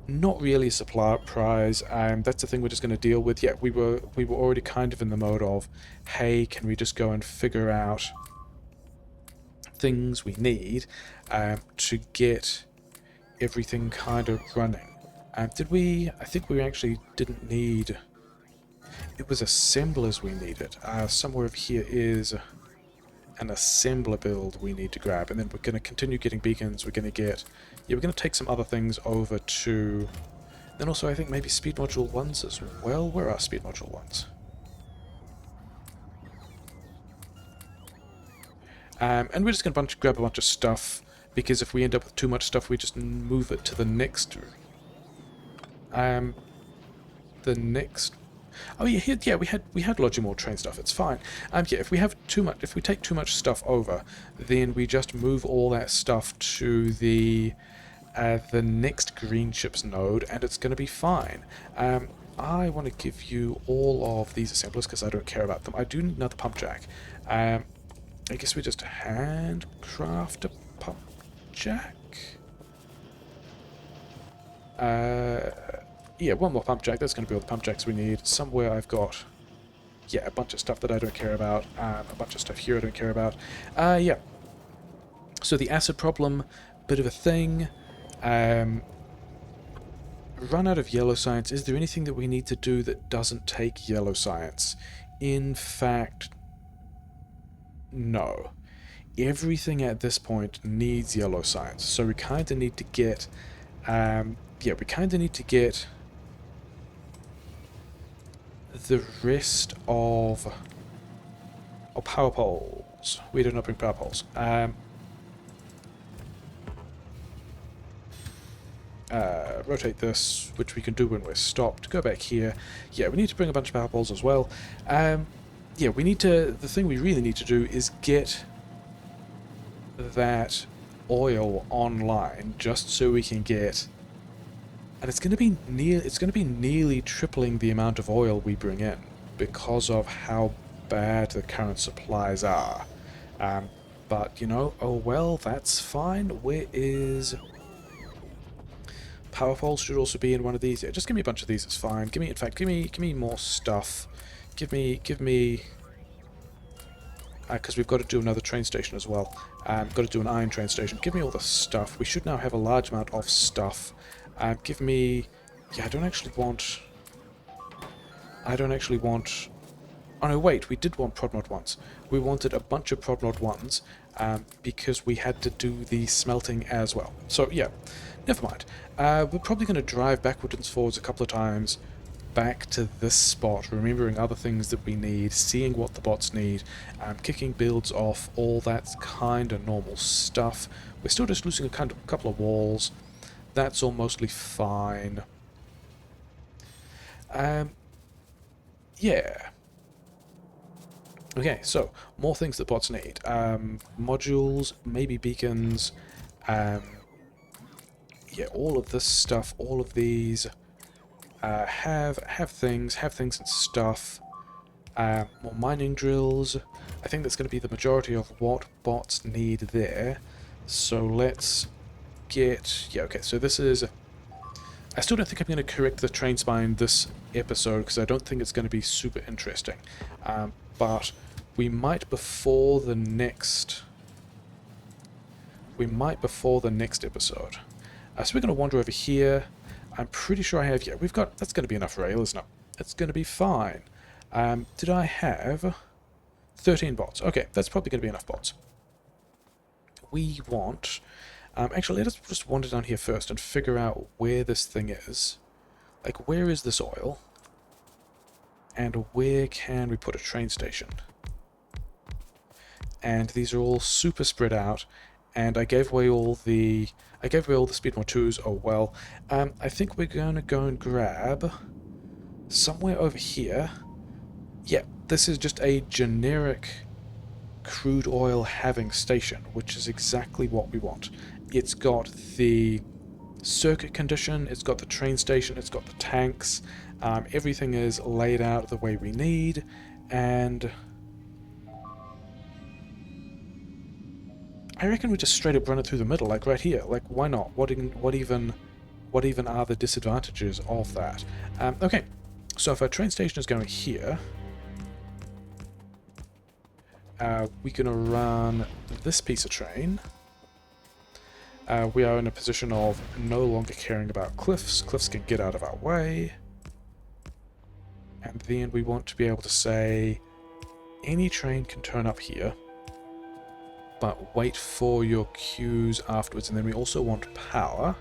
not really a supply prize. That's the thing we're just going to deal with. Yeah, we were already kind of in the mode of, hey, can we just go and figure out things we need to get everything kind of running. Did we? I think we actually didn't need... It was assemblers we needed. Somewhere over here is an assembler build we need to grab, and then we're going to continue getting beacons. We're going to get... Yeah, we're going to take some other things over to... Then also I think maybe speed module 1s as well. Where are speed module 1s? And we're just going to grab a bunch of stuff, because if we end up with too much stuff, we just move it to the next... Oh yeah, yeah, we had lots more train stuff. It's fine. Yeah, if we take too much stuff over, then we just move all that stuff to the next green ships node, and it's going to be fine. I want to give you all of these assemblers because I don't care about them. I do need another pump jack. I guess we just handcraft a pump jack. Yeah, one more pump jack. That's going to be all the pump jacks we need. Somewhere I've got, yeah, a bunch of stuff that I don't care about. A bunch of stuff here I don't care about. Yeah. So the acid problem, bit of a thing. Run out of yellow science. Is there anything that we need to do that doesn't take yellow science? In fact, no. Everything at this point needs yellow science. So we kind of need to get... yeah, we kind of need to get... the rest of power poles. We did not bring power poles. Rotate this, which we can do when we're stopped. Go back here. Yeah, we need to bring a bunch of power poles as well. Yeah, we need to... The thing we really need to do is get that oil online, just so we can get... And it's going to be nearly tripling the amount of oil we bring in because of how bad the current supplies are. But, you know, oh well, that's fine. Where is... Power poles should also be in one of these. Yeah, just give me a bunch of these, it's fine. Give me more stuff. Give me... Because we've got to do another train station as well. Got to do an iron train station. Give me all the stuff. We should now have a large amount of stuff. Give me... Yeah, I don't actually want... Oh no, wait, we did want Prodmod 1s. We wanted a bunch of Prodmod 1s, because we had to do the smelting as well. So, yeah, never mind. We're probably going to drive backwards and forwards a couple of times back to this spot, remembering other things that we need, seeing what the bots need, kicking builds off, all that kind of normal stuff. We're still just losing a couple of walls. That's all mostly fine. Yeah. Okay, so, more things that bots need. Modules, maybe beacons, yeah, all of this stuff, all of these, have things and stuff. More mining drills. I think that's going to be the majority of what bots need there. So let's get... Yeah, okay, so this is... I still don't think I'm going to correct the train spine this episode, because I don't think it's going to be super interesting. But we might before the next... episode. So we're going to wander over here. I'm pretty sure I have... Yeah, we've got... That's going to be enough rail, isn't it? It's going to be fine. Did I have 13 bots? Okay, that's probably going to be enough bots. We want... actually, let us just wander down here first and figure out where this thing is. Like, where is this oil? And where can we put a train station? And these are all super spread out, and I gave away all the speed mod 2s. Oh well. I think we're going to go and grab somewhere over here. Yeah, this is just a generic crude oil having station, which is exactly what we want. It's got the circuit condition, it's got the train station, it's got the tanks, everything is laid out the way we need, and I reckon we just straight up run it through the middle, like right here. Like, why not? What even are the disadvantages of that? Okay, so if our train station is going here, we're going to run this piece of train. We are in a position of no longer caring about cliffs. Cliffs can get out of our way. And then we want to be able to say, any train can turn up here, but wait for your queues afterwards. And then we also want power.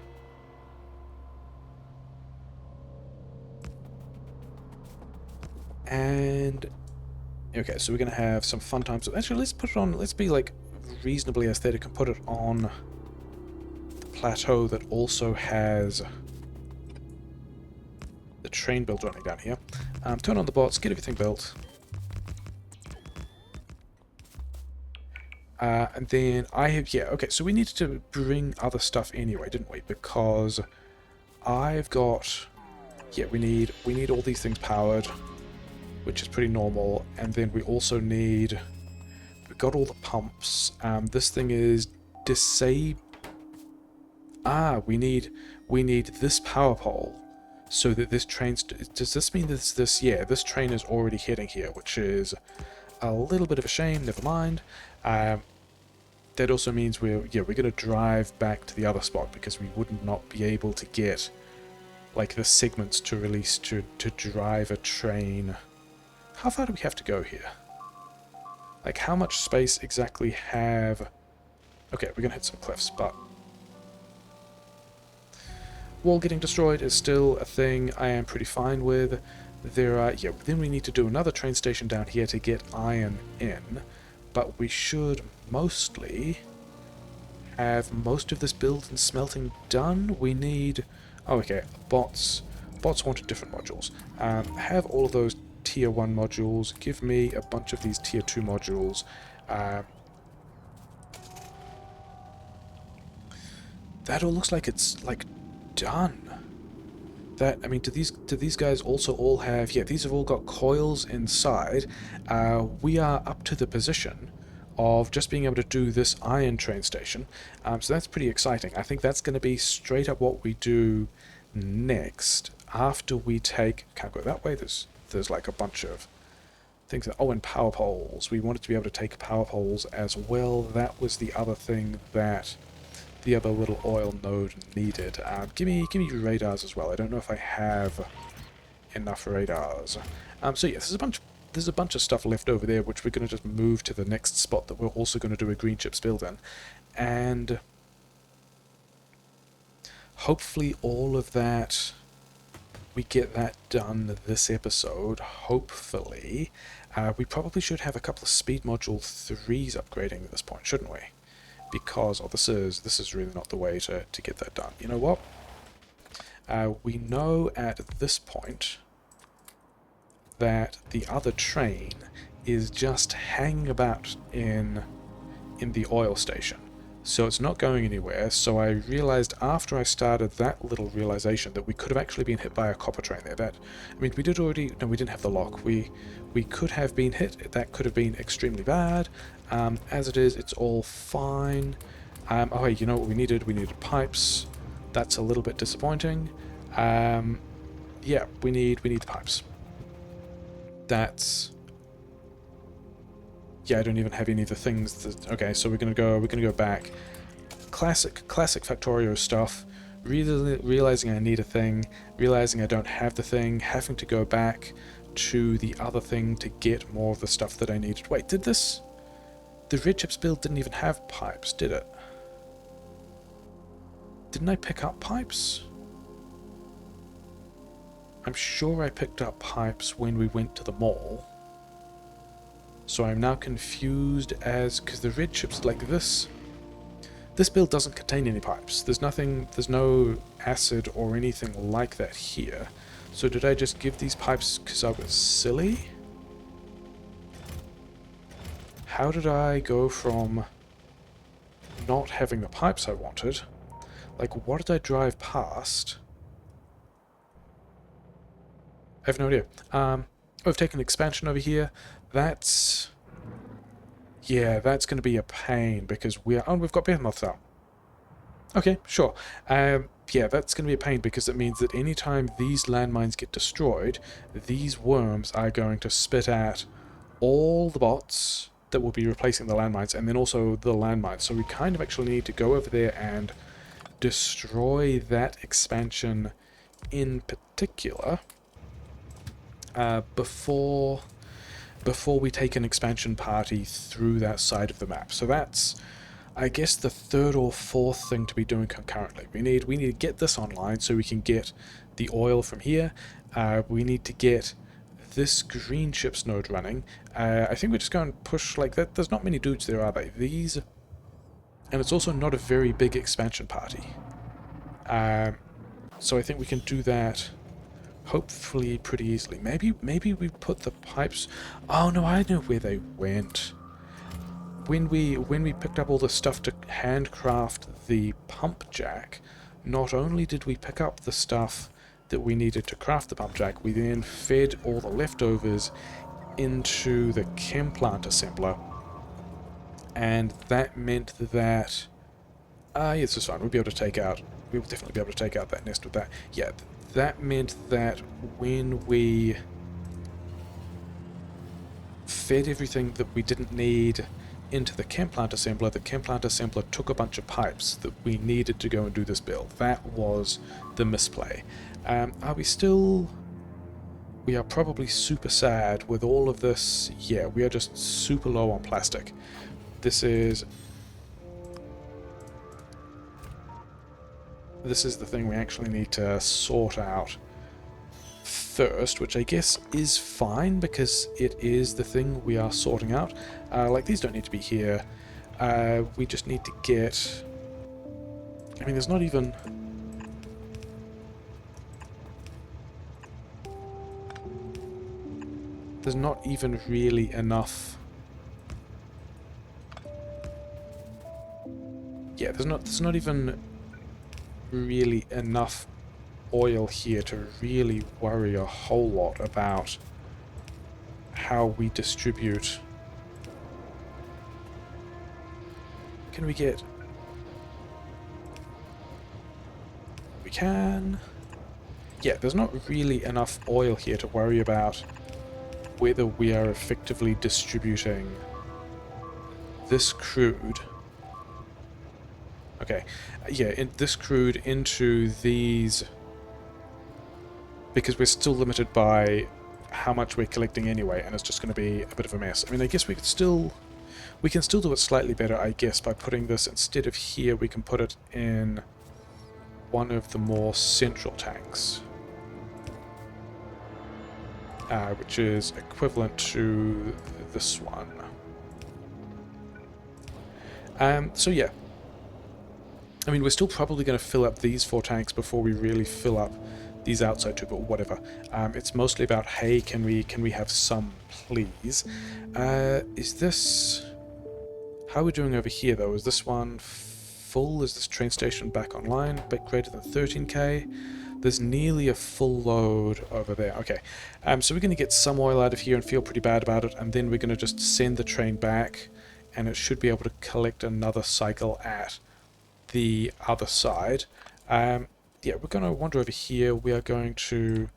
And okay, so we're going to have some fun times. Actually, let's put it on, let's be like reasonably aesthetic and put it on the plateau that also has the train build running down here. Turn on the bots, get everything built. And then I have, yeah, okay, so we needed to bring other stuff anyway, didn't we? Because I've got, yeah, we need all these things powered, which is pretty normal, and then we also need, we've got all the pumps. This thing is disable. We need this power pole so that this train, does this mean this, yeah, this train is already heading here, which is a little bit of a shame, never mind. That also means we're going to drive back to the other spot because we would not be able to get like the segments to release to drive a train. How far do we have to go here? Like, how much space exactly have... Okay, we're gonna hit some cliffs, but wall getting destroyed is still a thing I am pretty fine with. There are, yeah, then we need to do another train station down here to get iron in, but we should mostly have most of this build and smelting done. We need, oh okay, bots wanted different modules. Have all of those tier 1 modules, give me a bunch of these tier 2 modules. That all looks like it's like done. That, I mean, do these guys also all have, yeah, these have all got coils inside. We are up to the position of just being able to do this iron train station. So that's pretty exciting. I think that's going to be straight up what we do next after we take, can't go that way, there's like a bunch of things that, oh, and power poles. We wanted to be able to take power poles as well. That was the other thing that the other little oil node needed. Give me radars as well. I don't know if I have enough radars. So yeah, there's a bunch of stuff left over there, which we're going to just move to the next spot that we're also going to do a green chips build in. And hopefully all of that, we get that done this episode, hopefully. We probably should have a couple of speed module 3s upgrading at this point, shouldn't we? Because, oh, this is really not the way to get that done. You know what? We know at this point that the other train is just hanging about in the oil station. So it's not going anywhere, so I realized after I started that little realization that we could have actually been hit by a copper train there. That, I mean, we didn't have the lock. We could have been hit. That could have been extremely bad. As it is, it's all fine. Oh, hey, you know what we needed? We needed pipes. That's a little bit disappointing. Yeah, we need the pipes. That's... Yeah, I don't even have any of the things that... Okay, so we're gonna go back. Classic Factorio stuff. Realizing I need a thing, realizing I don't have the thing, having to go back to the other thing to get more of the stuff that I needed. Wait, did this... The red chips build didn't even have pipes, did it? Didn't I pick up pipes? I'm sure I picked up pipes when we went to the mall. So I'm now confused as... Because the red chips like this... This build doesn't contain any pipes. There's nothing... There's no acid or anything like that here. So did I just give these pipes because I was silly? How did I go from not having the pipes I wanted? Like, what did I drive past? I have no idea. We've taken expansion over here. That's... Yeah, that's going to be a pain because we are... Oh, we've got behemoths out. Okay, sure. Yeah, that's going to be a pain because it means that anytime these landmines get destroyed, these worms are going to spit at all the bots that will be replacing the landmines, and then also the landmines. So we kind of actually need to go over there and destroy that expansion in particular before we take an expansion party through that side of the map. So that's, I guess, the third or fourth thing to be doing concurrently. We need to get this online so we can get the oil from here. We need to get this green chips node running. I think we're just going to push like that. There's not many dudes there, are they? These, and it's also not a very big expansion party. So I think we can do that hopefully pretty easily. Maybe we put the pipes... Oh no, I know where they went. When we picked up all the stuff to handcraft the pump jack, not only did we pick up the stuff that we needed to craft the pump jack, we then fed all the leftovers into the chem plant assembler, and that meant that yes, it's fine. We'll definitely be able to take out that nest with that. Yeah, that meant that when we fed everything that we didn't need into the chem plant assembler, the chem plant assembler took a bunch of pipes that we needed to go and do this build. That was the misplay. Are we still... We are probably super sad with all of this. Yeah, we are just super low on plastic. This is the thing we actually need to sort out first, which I guess is fine because it is the thing we are sorting out. Like, these don't need to be here. We just need to get... I mean, there's not even... There's not even really enough... Yeah, there's not even really enough oil here to really worry a whole lot about how we distribute. Can we get... We can... Yeah, there's not really enough oil here to worry about whether we are effectively distributing this crude. Okay, yeah, this crude into these, because we're still limited by how much we're collecting anyway, and it's just going to be a bit of a mess. I mean, I guess we can still do it slightly better, I guess, by putting this, instead of here, we can put it in one of the more central tanks, which is equivalent to this one. So yeah. I mean, we're still probably going to fill up these 4 tanks before we really fill up these outside 2, but whatever. It's mostly about, hey, can we have some, please? Is this... How are we doing over here, though? Is this one full? Is this train station back online? A bit greater than 13k? There's nearly a full load over there. Okay, so we're going to get some oil out of here and feel pretty bad about it, and then we're going to just send the train back, and it should be able to collect another cycle at the other side. Yeah, we're going to wander over here. We are going to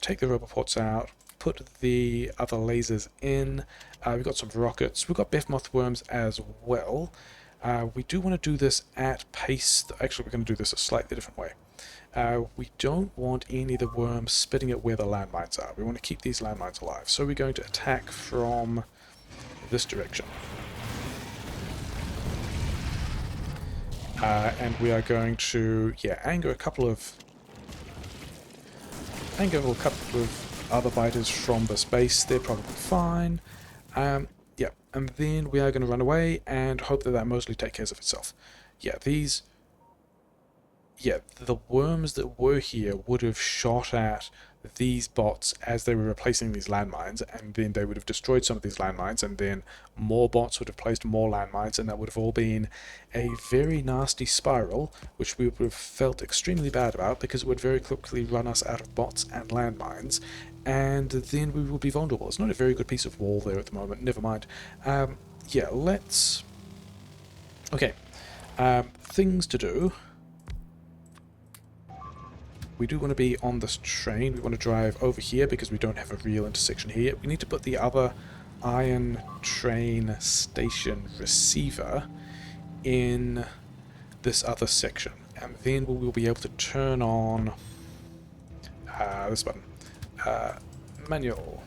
take the roboports out, put the other lasers in. We've got some rockets. We've got behemoth worms as well. We do want to do this at pace. Actually, we're going to do this a slightly different way. We don't want any of the worms spitting at where the landmines are. We want to keep these landmines alive. So we're going to attack from this direction. And we are going to, yeah, anger a couple of other biters from this base. They're probably fine. Yeah, and then we are going to run away and hope that mostly takes care of itself. Yeah, the worms that were here would have shot at these bots as they were replacing these landmines, and then they would have destroyed some of these landmines, and then more bots would have placed more landmines, and that would have all been a very nasty spiral, which we would have felt extremely bad about, because it would very quickly run us out of bots and landmines, and then we would be vulnerable. It's not a very good piece of wall there at the moment, never mind. Yeah, let's... Okay, things to do. We do want to be on this train. We want to drive over here because we don't have a real intersection here. We need to put the other iron train station receiver in this other section. And then we will be able to turn on this button. Manual.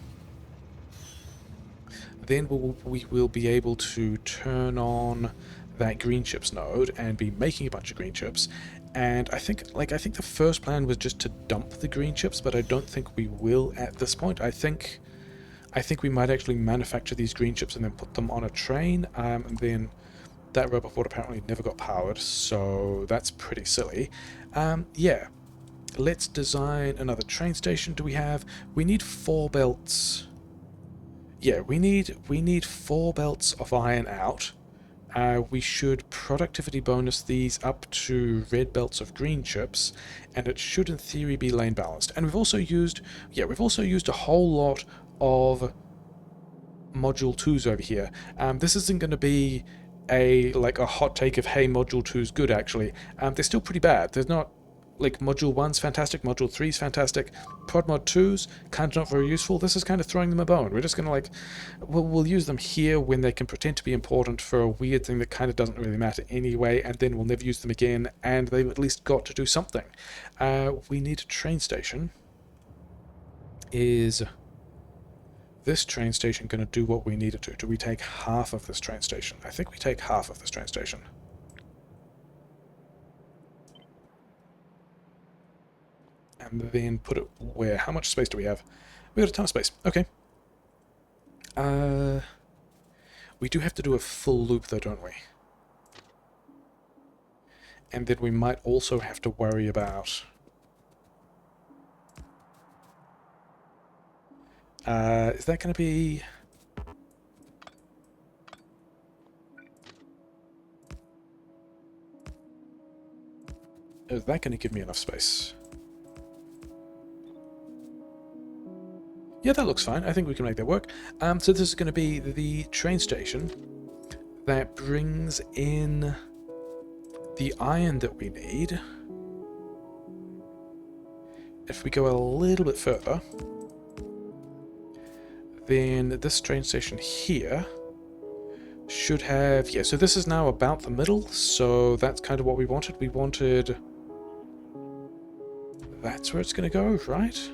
Then we will be able to turn on that green chips node and be making a bunch of green chips. And I think the first plan was just to dump the green chips, but I don't think we will at this point. I think we might actually manufacture these green chips and then put them on a train, and then that robot board apparently never got powered, so that's pretty silly. Yeah, let's design another train station. Do we have... We need 4 belts. Yeah, we need 4 belts of iron out. We should productivity bonus these up to red belts of green chips, and it should in theory be lane balanced. And we've also used a whole lot of module 2s over here. This isn't going to be a hot take of, hey, module 2's good, actually. They're still pretty bad. There's not... Like, Module 1's fantastic, Module 3's fantastic, Prodmod 2's kind of not very useful. This is kind of throwing them a bone. We're just going to, we'll use them here when they can pretend to be important for a weird thing that kind of doesn't really matter anyway, and then we'll never use them again, and they've at least got to do something. We need a train station. Is this train station going to do what we need it to? Do we take half of this train station? I think we take half of this train station. And then put it where? How much space do we have? We got a ton of space. Okay. We do have to do a full loop though, don't we? And then we might also have to worry about... is that going to be... Is that going to give me enough space? Yeah, that looks fine. I think we can make that work. So this is going to be the train station that brings in the iron that we need. If we go a little bit further, then this train station here should have... Yeah, so this is now about the middle, so that's kind of what we wanted. We wanted... That's where it's going to go, right?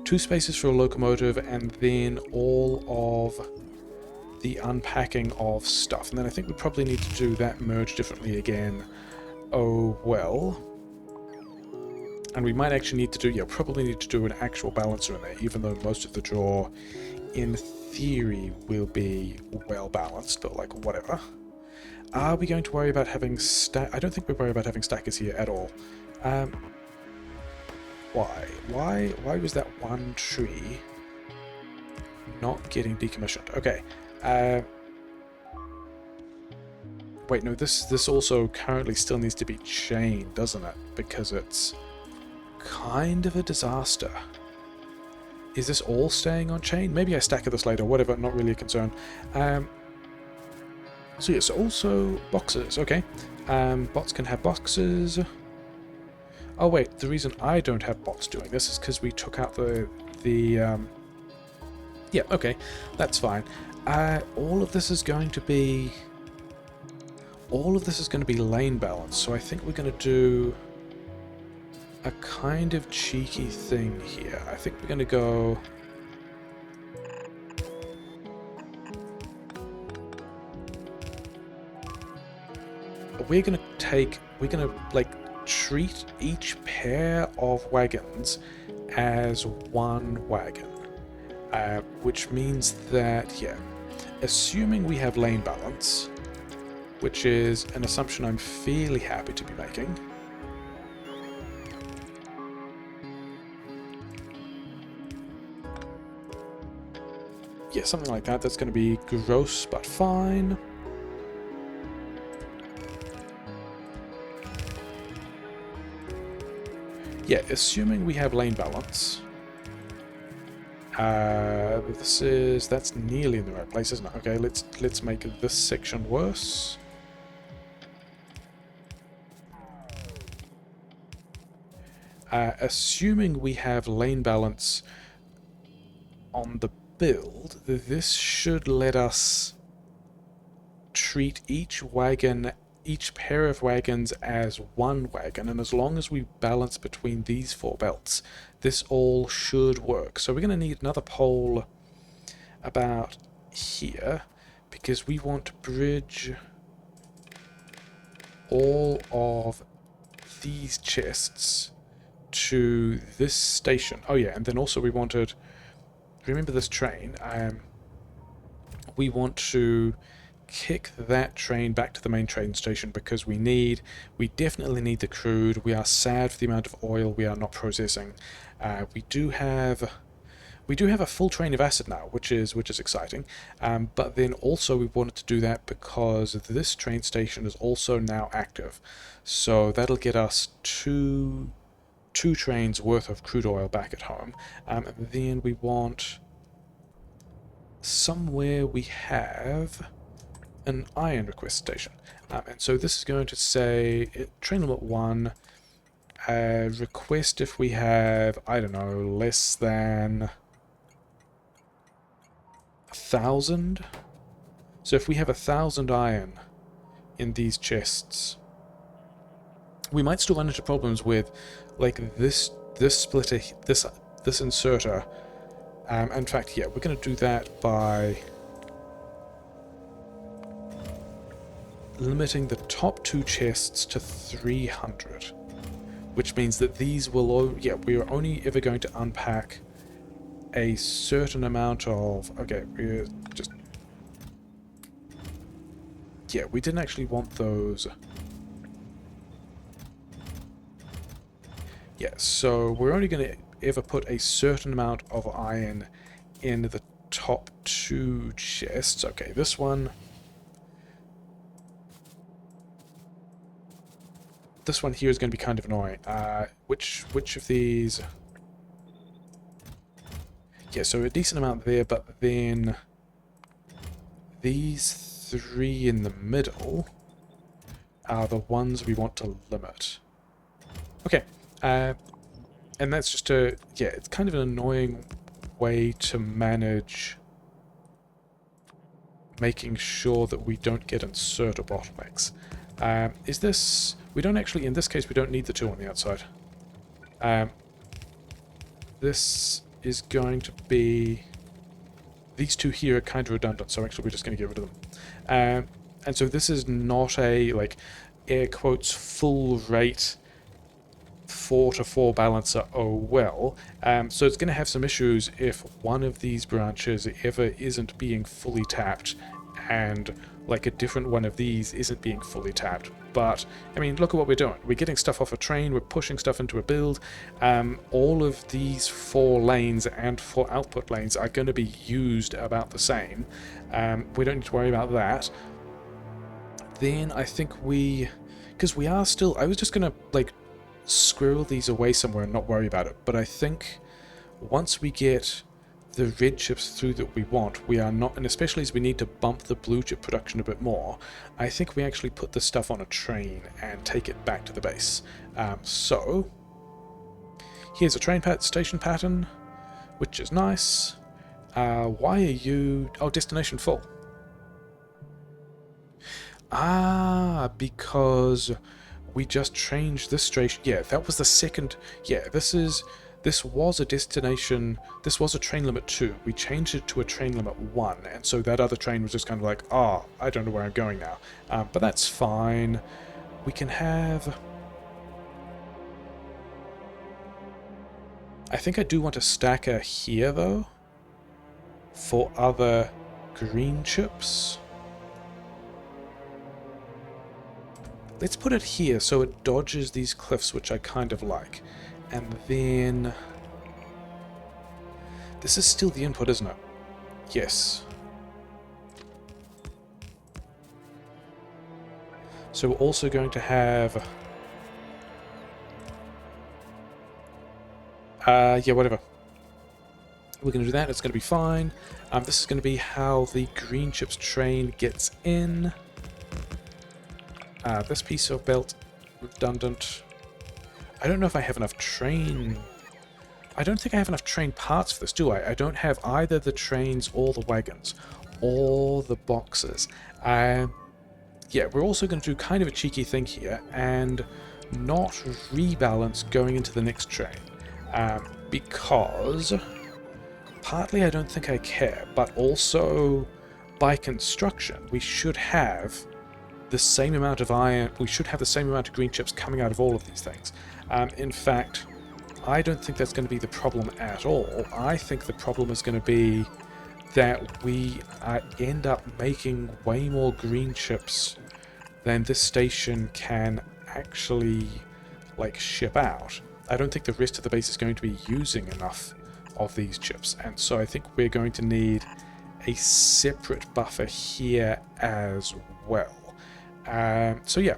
2 spaces for a locomotive, and then all of the unpacking of stuff. And then I think we probably need to do that merge differently again. Oh, well. And we might actually need to do... Yeah, probably need to do an actual balancer in there, even though most of the draw, in theory, will be well balanced, but, like, whatever. Are we going to worry about having I don't think we worry about having stackers here at all. Why was that one tree not getting decommissioned? Okay. Wait, no, this also currently still needs to be chained, doesn't it? Because it's kind of a disaster. Is this all staying on chain? Maybe I stacker this later, whatever, not really a concern. So yes, also boxes, okay. Bots can have boxes. Oh wait, the reason I don't have bots doing this is because we took out yeah, okay, that's fine. All of this is going to be lane balance, so I think we're going to do... a kind of cheeky thing here. I think we're going to go... We're going to like treat each pair of wagons as one wagon. Which means that, yeah, assuming we have lane balance, which is an assumption I'm fairly happy to be making. Yeah, something like that. That's going to be gross but fine. Yeah, assuming we have lane balance. That's nearly in the right place, isn't it? Okay, let's make this section worse. Assuming we have lane balance on the build, this should let us treat each pair of wagons as one wagon, and as long as we balance between these four belts, this all should work. So we're going to need another pole about here, because we want to bridge all of these chests to this station. Oh yeah, and then also we wanted, remember this train, we want to kick that train back to the main train station because we definitely need the crude. We are sad for the amount of oil we are not processing. We do have a full train of acid now, which is exciting. But then also we wanted to do that because this train station is also now active, so that'll get us two trains worth of crude oil back at home. And then we want somewhere we have an iron request station. And so this is going to say, train number 1, request if we have, I don't know, less than 1,000. So if we have 1,000 iron in these chests, we might still run into problems with, like, this splitter, this inserter. In fact, yeah, we're going to do that by limiting the top 2 chests to 300, which means that these will, yeah, we are only ever going to unpack a certain amount of, okay, we're just, yeah, we didn't actually want those. Yeah, so we're only going to ever put a certain amount of iron in the top 2 chests. Okay, this one here is going to be kind of annoying. Which of these? Yeah, so a decent amount there, but then these 3 in the middle are the ones we want to limit. Okay, and that's just yeah, it's kind of an annoying way to manage making sure that we don't get inserter bottlenecks. Is this... We don't actually, in this case, we don't need the 2 on the outside. This is going to be... These 2 here are kind of redundant, so actually we're just going to get rid of them. And so this is not a, like, air quotes, full rate 4-to-4 balancer, oh well. So it's going to have some issues if one of these branches ever isn't being fully tapped, and like a different one of these isn't being fully tapped. But, I mean, look at what we're doing. We're getting stuff off a train, we're pushing stuff into a build. All of these 4 lanes and 4 output lanes are going to be used about the same. We don't need to worry about that. Then I think because we are still... I was just going to, like, squirrel these away somewhere and not worry about it. But I think once we get the red chips through that we want, we are not, and especially as we need to bump the blue chip production a bit more, I think we actually put this stuff on a train and take it back to the base. So here's a train station pattern, which is nice. Why are you... Oh, destination full. Because we just changed this station. Yeah, that was the second. Yeah, this was a destination. This was a train limit 2. We changed it to a train limit 1, and so that other train was just kind of like, ah, I don't know where I'm going now. But that's fine. We can have... I think I do want a stacker here, though, for other green chips. Let's put it here so it dodges these cliffs, which I kind of like. And then... This is still the input, isn't it? Yes. So we're also going to have... yeah, whatever. We're going to do that. It's going to be fine. This is going to be how the green chips train gets in. This piece of belt, redundant. I don't know if I have enough train... I don't think I have enough train parts for this, do I? I don't have either the trains or the wagons or the boxes. Yeah, we're also going to do kind of a cheeky thing here and not rebalance going into the next train. Because partly I don't think I care, but also by construction we should have the same amount of iron, we should have the same amount of green chips coming out of all of these things. In fact, I don't think that's going to be the problem at all. I think the problem is going to be that we end up making way more green chips than this station can actually, like, ship out. I don't think the rest of the base is going to be using enough of these chips, and so I think we're going to need a separate buffer here as well. So yeah,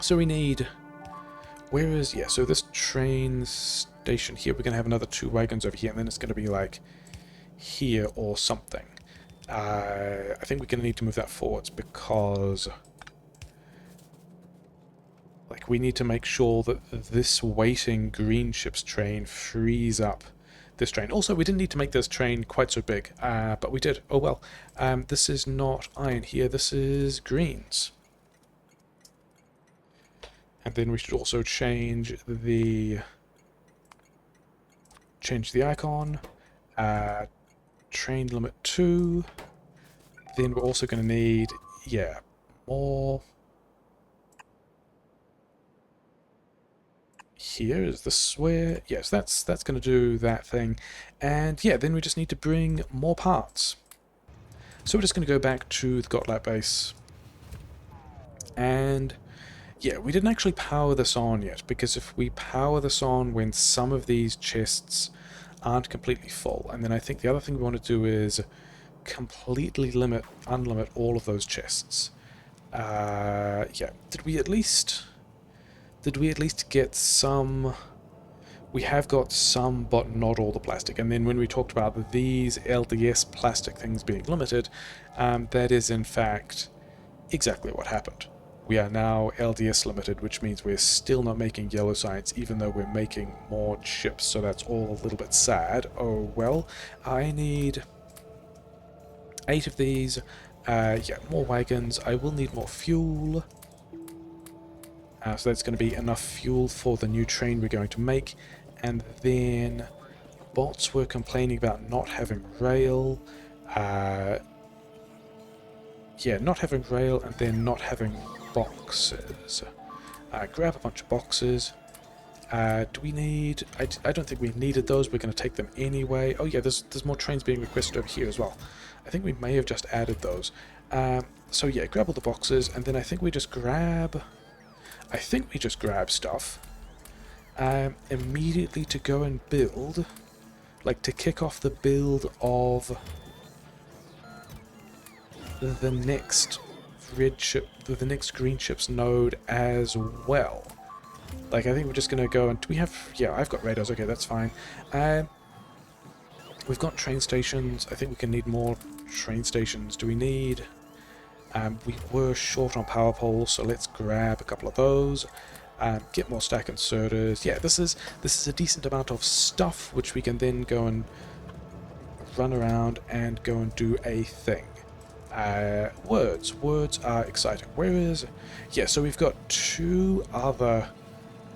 so we need, where is, yeah, so this train station here, we're going to have another 2 wagons over here, and then it's going to be like here or something. I think we're going to need to move that forwards because, like, we need to make sure that this waiting green chips train frees up this train. Also, we didn't need to make this train quite so big, but we did. Oh well. This is not iron here, this is greens. And then we should also change the icon. Train limit 2. Then we're also going to need, yeah, more. Here is this where, yes, that's going to do that thing. And yeah, then we just need to bring more parts. So we're just going to go back to the Gotlab base. And yeah, we didn't actually power this on yet, because if we power this on when some of these chests aren't completely full, and then I think the other thing we want to do is completely unlimit all of those chests. Yeah, did we at least get some? We have got some, but not all the plastic. And then when we talked about these LDS plastic things being limited, that is in fact exactly what happened. We are now LDS limited, which means we're still not making yellow science, even though we're making more chips, so that's all a little bit sad. Oh well, I need 8 of these. Yeah, more wagons. I will need more fuel. So that's going to be enough fuel for the new train we're going to make. And then bots were complaining about not having rail. Yeah, not having rail, and then not having boxes. Grab a bunch of boxes. Do we need... I don't think we needed those. We're going to take them anyway. Oh yeah, there's more trains being requested over here as well. I think we may have just added those. So yeah, grab all the boxes, and then I think we just grab... stuff immediately to go and build, like to kick off the build of the next the next green chips node as well. Like, I think we're just gonna go and, do we have, yeah, I've got radars, okay, that's fine. We've got train stations. I think we can need more train stations. Do we need... we were short on power poles, so let's grab a couple of those. Get more stack inserters. Yeah, this is a decent amount of stuff which we can then go and run around and go and do a thing. Words. Words are exciting. Where is... Yeah, so we've got 2 other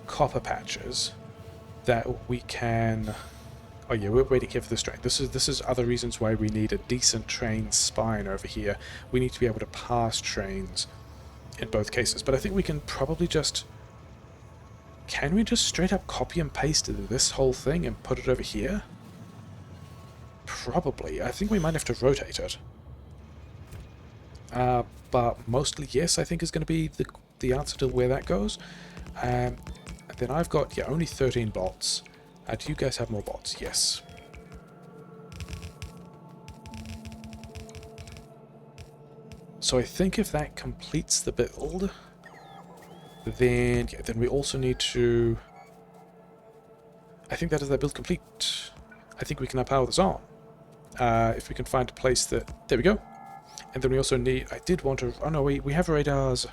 copper patches that we can... Oh yeah, we're waiting here for this train. This is other reasons why we need a decent train spine over here. We need to be able to pass trains in both cases. But I think we can probably just... Can we just straight up copy and paste this whole thing and put it over here? Probably. I think we might have to rotate it. But mostly yes, I think is going to be the answer to where that goes. And then I've got, yeah, only 13 bolts. Do you guys have more bolts? Yes. So I think if that completes the build, then yeah, then we also need to... I think that is that build complete. I think we can now power this on. If we can find a place that... There we go. And then we also need... I did want to... Oh no, we have radars...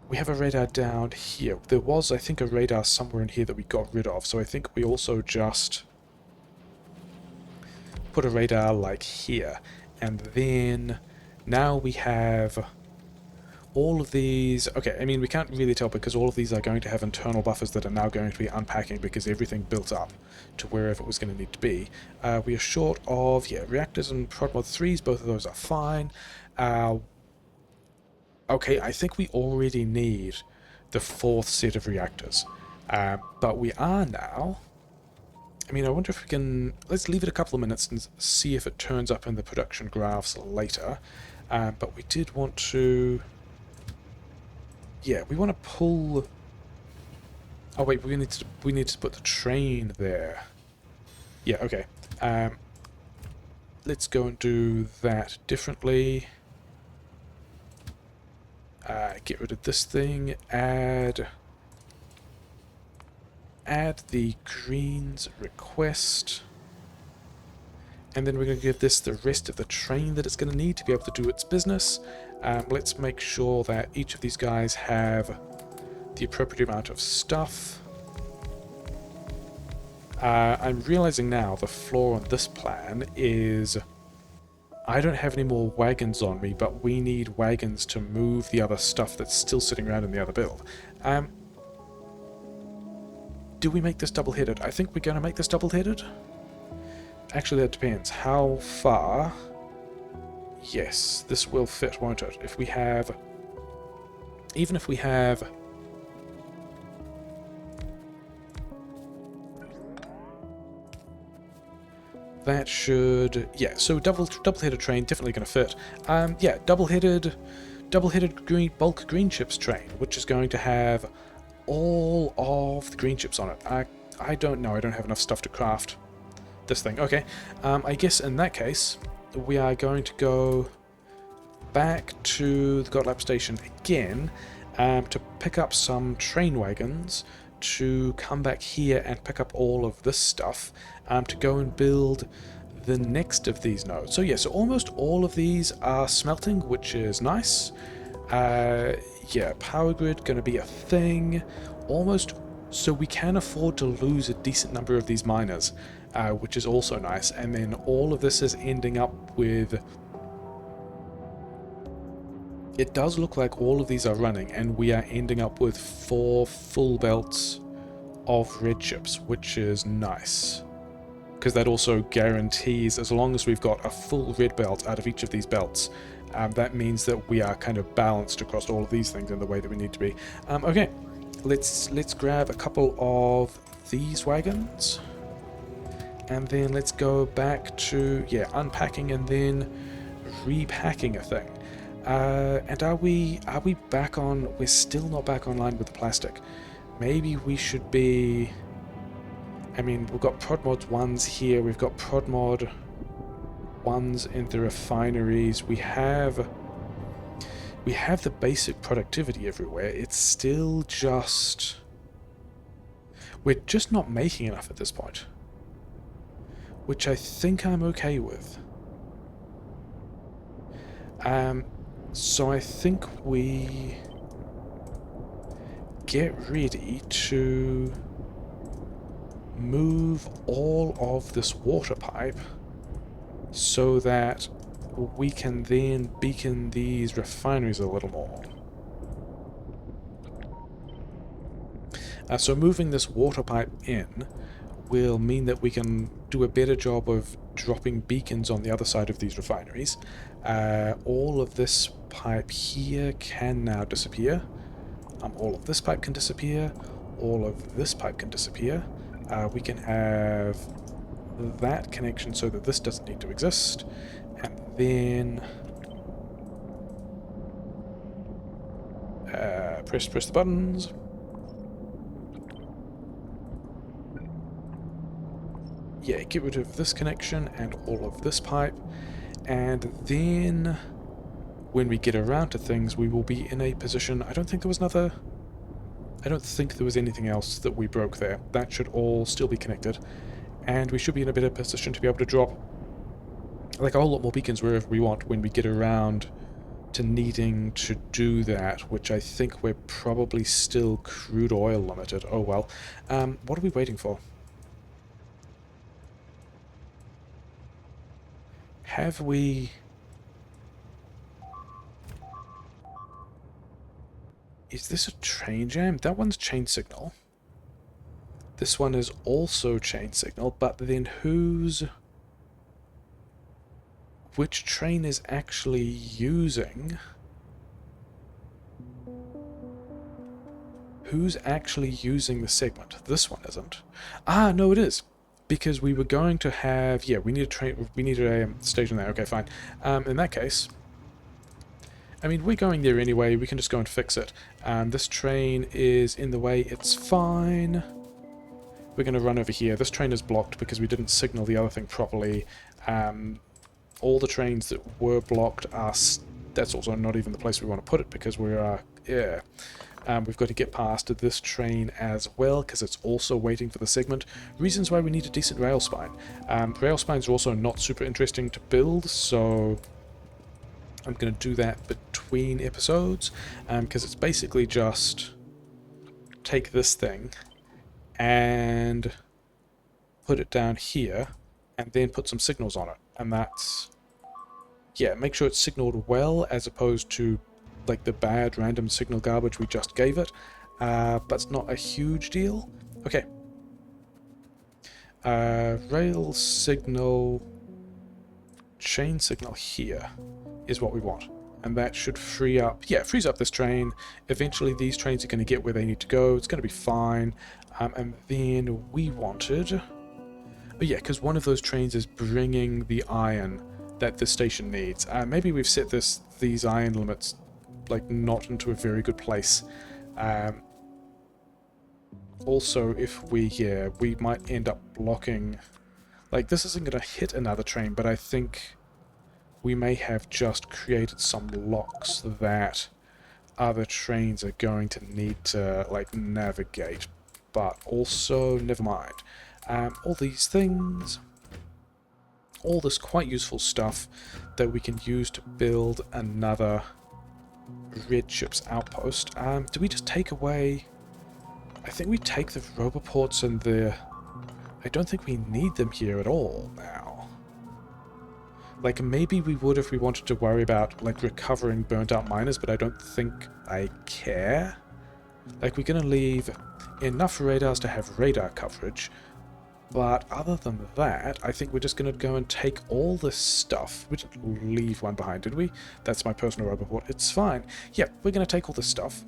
We have a radar down here. There was, I think, a radar somewhere in here that we got rid of. So I think we also just put a radar like here. And then now we have all of these... Okay, I mean, we can't really tell because all of these are going to have internal buffers that are now going to be unpacking because everything built up to wherever it was going to need to be. We are short of, yeah, reactors and Prodmod 3s. Both of those are fine. Okay, I think we already need the 4th set of reactors. But we are now... I mean, I wonder if we can... Let's leave it a couple of minutes and see if it turns up in the production graphs later. But we did want to... Yeah, we want to pull... Oh wait, we need to put the train there. Yeah, okay. Let's go and do that differently. Get rid of this thing, add the greens request, and then we're going to give this the rest of the train that it's going to need to be able to do its business. Let's make sure that each of these guys have the appropriate amount of stuff. I'm realizing now the flaw on this plan is I don't have any more wagons on me, but we need wagons to move the other stuff that's still sitting around in the other build. Do we make this double-headed? I think we're going to make this double-headed. Actually, that depends. How far? Yes, this will fit, won't it? If we have... Even if we have... That should... Yeah, so double-headed train, definitely going to fit. Yeah, double-headed green, bulk green chips train, which is going to have all of the green chips on it. I don't know, I don't have enough stuff to craft this thing. Okay, I guess in that case, we are going to go back to the Gotlap station again to pick up some train wagons, to come back here and pick up all of this stuff, to go and build the next of these nodes. So yeah, so almost all of these are smelting, which is nice. Yeah, power grid going to be a thing. Almost, so we can afford to lose a decent number of these miners, which is also nice. And then all of this is ending up with... It does look like all of these are running, and we are ending up with 4 full belts of red chips, which is nice. Because that also guarantees, as long as we've got a full red belt out of each of these belts, that means that we are kind of balanced across all of these things in the way that we need to be. Okay, let's grab a couple of these wagons, and then let's go back to, yeah, unpacking and then repacking a thing. And are we back on... We're still not back online with the plastic. Maybe we should be... I mean, we've got Prodmod 1s here, we've got Prodmod 1s in the refineries, we have the basic productivity everywhere. It's still just... We're just not making enough at this point. Which I think I'm okay with. So I think we get ready to move all of this water pipe so that we can then beacon these refineries a little more. So moving this water pipe in will mean that we can do a better job of dropping beacons on the other side of these refineries. All of this pipe here can now disappear. All of this pipe can disappear. All of this pipe can disappear. We can have that connection so that this doesn't need to exist. And then press the buttons. Yeah, get rid of this connection and all of this pipe, and then when we get around to things we will be in a position. I don't think there was anything else that we broke there. That should all still be connected, and we should be in a better position to be able to drop like a whole lot more beacons wherever we want when we get around to needing to do that, which I think we're probably still crude oil limited. Oh well. What are we waiting for? Have we... Is this a train jam? That one's chain signal. This one is also chain signal, but then which train is actually using... Who's actually using the segment? This one isn't. Ah, no, it is. Because we were going to have... Yeah, we need a train... We need a station there. Okay, fine. In that case... I mean, we're going there anyway. We can just go and fix it. This train is in the way. It's fine. We're going to run over here. This train is blocked because we didn't signal the other thing properly. All the trains that were blocked are... That's also not even the place we want to put it because we are... Yeah. We've got to get past this train as well because it's also waiting for the segment. Reasons why we need a decent rail spine. Rail spines are also not super interesting to build, so I'm going to do that between episodes because it's basically just take this thing and put it down here and then put some signals on it, and that's... Yeah, make sure it's signaled well as opposed to like the bad random signal garbage we just gave it, but it's not a huge deal. Okay. Rail signal, chain signal here is what we want, and that should free up, yeah, frees up this train. Eventually these trains are going to get where they need to go. It's going to be fine. And then we wanted... Oh yeah, because one of those trains is bringing the iron that the station needs. Maybe we've set these iron limits like not into a very good place. Also, if we might end up blocking... Like, this isn't going to hit another train, but I think we may have just created some locks that other trains are going to need to, like, navigate. But also, never mind. All these things... All this quite useful stuff that we can use to build another red ship's outpost. Do we just take away... I think we take the roboports and the... I don't think we need them here at all now. Like, maybe we would if we wanted to worry about, like, recovering burnt-out miners, but I don't think I care. Like, we're going to leave enough radars to have radar coverage, but other than that, I think we're just going to go and take all this stuff. We didn't leave one behind, did we? That's my personal roboport. It's fine. Yeah, we're going to take all this stuff.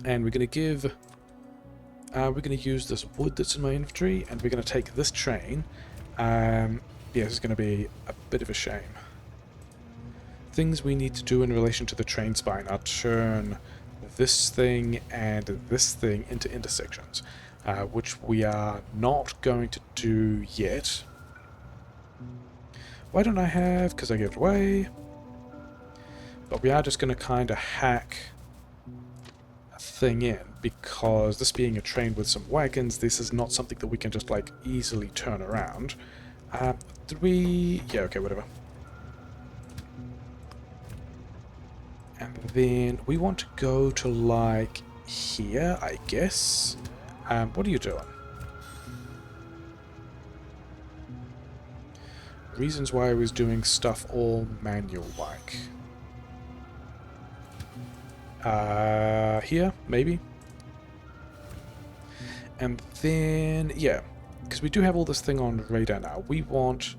And we're going to give... we're going to use this wood that's in my inventory, and we're going to take this train. Yeah, this is going to be a bit of a shame. Things we need to do in relation to the train spine are turn this thing and this thing into intersections. Which we are not going to do yet. Why don't I have... Because I gave it away. But we are just going to kind of hack a thing in, because this being a train with some wagons, this is not something that we can just, like, easily turn around. Did we... Yeah, okay, whatever. And then we want to go to, like, here, I guess. What are you doing? reasons why I was doing stuff all manual-like. Here, maybe? And then, yeah, because we do have all this thing on radar now. We want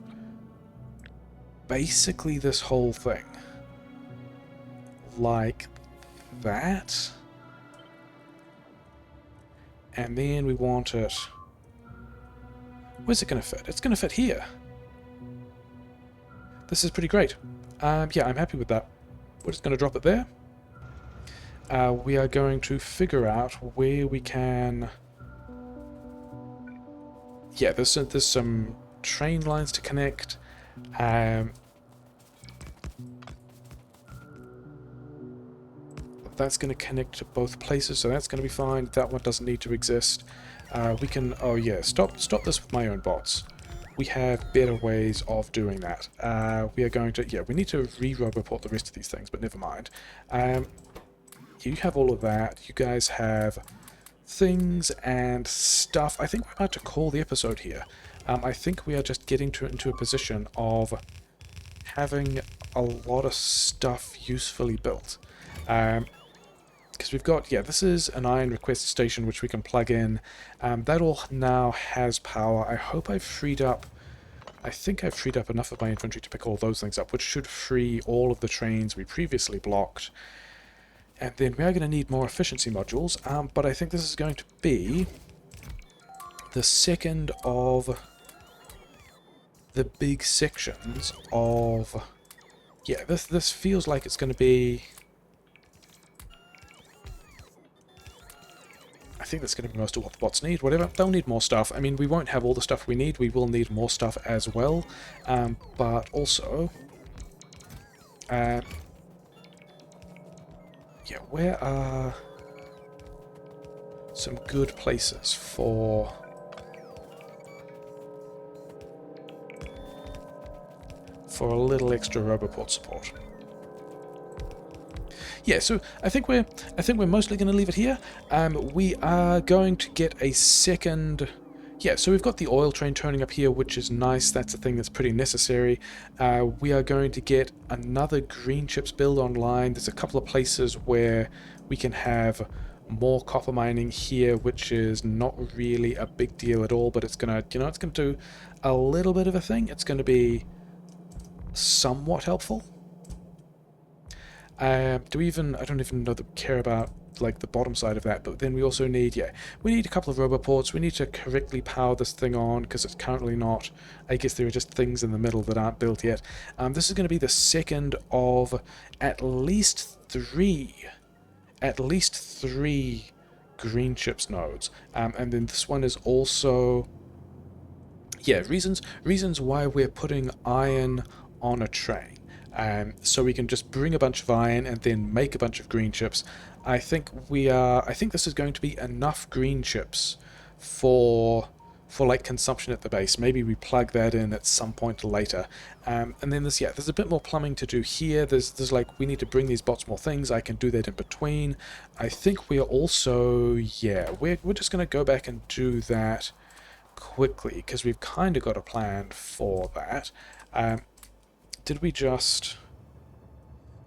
basically this whole thing. Like that. And then we want it... Where's it going to fit? It's going to fit here. This is pretty great. Yeah, I'm happy with that. We're just going to drop it there. We are going to figure out where we can... Yeah, there's some train lines to connect. That's going to connect to both places, so that's going to be fine. That one doesn't need to exist. We can... Oh yeah, stop this with my own bots. We have better ways of doing that. We are going to... Yeah, we need to re-roboport the rest of these things, but never mind. You have all of that. You guys have things and stuff. I think we're about to call the episode here. I think we are just getting into a position of having a lot of stuff usefully built. Because we've got, yeah, this is an iron request station which we can plug in. That all now has power. I hope I've freed up... I think I've freed up enough of my infantry to pick all those things up, which should free all of the trains we previously blocked. And then we are going to need more efficiency modules, but I think this is going to be the second of the big sections of... Yeah, this feels like it's going to be... I think that's going to be most of what the bots need. Whatever, they'll need more stuff. I mean, we won't have all the stuff we need. We will need more stuff as well. But also... yeah, where are some good places for... a little extra roboport support? Yeah, so I think we're mostly going to leave it here. We are going to get a second... Yeah, so we've got the oil train turning up here, which is nice. That's a thing that's pretty necessary. We are going to get another green chips build online. There's a couple of places where we can have more copper mining here, which is not really a big deal at all, but it's gonna, you know, it's gonna do a little bit of a thing. It's going to be somewhat helpful. Do we even... I don't even know that we care about like the bottom side of that, but then we also need... Yeah, we need a couple of roboports. We need to correctly power this thing on, because it's currently not. I guess there are just things in the middle that aren't built yet. This is going to be the second of at least three green chips nodes. And then this one is also... Yeah, reasons why we're putting iron on a train. So we can just bring a bunch of iron and then make a bunch of green chips. I think this is going to be enough green chips for like consumption at the base. Maybe we plug that in at some point later. And then there's a bit more plumbing to do here. There's like, we need to bring these bots more things. I can do that in between. I think we are also, yeah, we're just going to go back and do that quickly, because we've kind of got a plan for that. Did we just...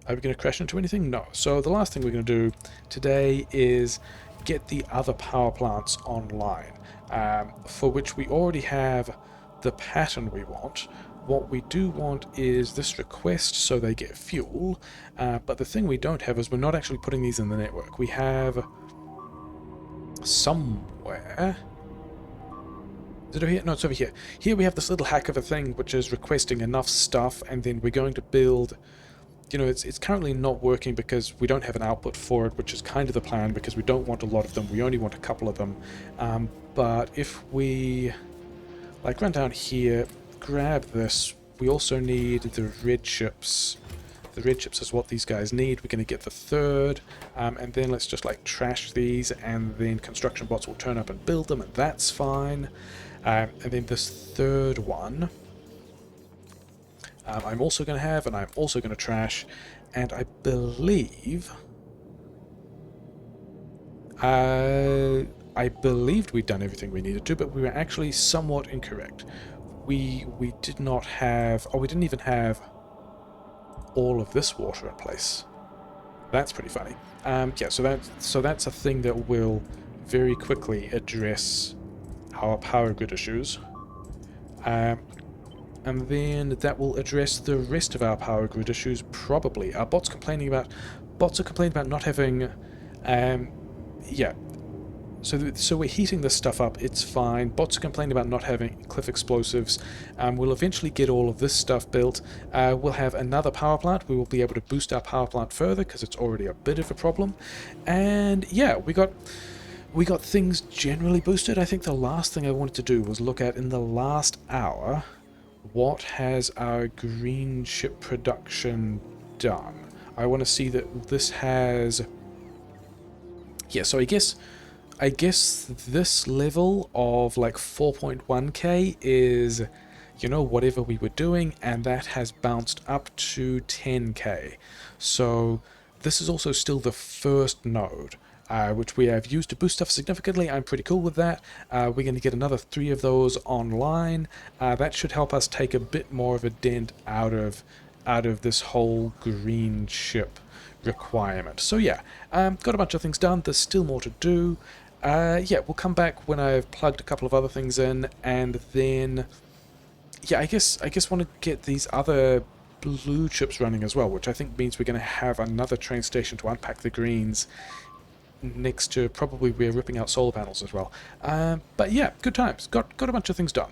Are we going to crash into anything? No. So the last thing we're going to do today is get the other power plants online, for which we already have the pattern we want. What we do want is this request so they get fuel, but the thing we don't have is we're not actually putting these in the network. We have somewhere... Is it over here? No, it's over here. Here we have this little hack of a thing which is requesting enough stuff, and then we're going to build... You know, it's currently not working because we don't have an output for it, which is kind of the plan, because we don't want a lot of them. We only want a couple of them. But if we, like, run down here, grab this, we also need the red chips. The red chips is what these guys need. We're going to get the third, and then let's just, like, trash these, and then construction bots will turn up and build them, and that's fine. And then this third one... I'm also going to have, and I'm also going to trash, and I believe... I believed we'd done everything we needed to, but we were actually somewhat incorrect. we did not have... Oh, we didn't even have all of this water in place. That's pretty funny. Yeah, so that's a thing that will very quickly address our power grid issues. Um, and then that will address the rest of our power grid issues, probably. Our bots are complaining about not having... yeah, so we're heating this stuff up, it's fine. Bots are complaining about not having cliff explosives. We'll eventually get all of this stuff built. We'll have another power plant. We will be able to boost our power plant further because it's already a bit of a problem. And yeah, we got things generally boosted. I think the last thing I wanted to do was look at in the last hour, what has our green ship production done? I want to see that this has... Yeah, so I guess this level of like 4.1k is, you know, whatever we were doing, and that has bounced up to 10k. So this is also still the first node, which we have used to boost stuff significantly. I'm pretty cool with that. We're going to get another 3 of those online. That should help us take a bit more of a dent out of this whole green ship requirement. So yeah, got a bunch of things done. There's still more to do. Yeah, we'll come back when I've plugged a couple of other things in, and then yeah, I guess want to get these other blue chips running as well, which I think means we're going to have another train station to unpack the greens next to probably we're ripping out solar panels as well. But yeah, good times. Got a bunch of things done.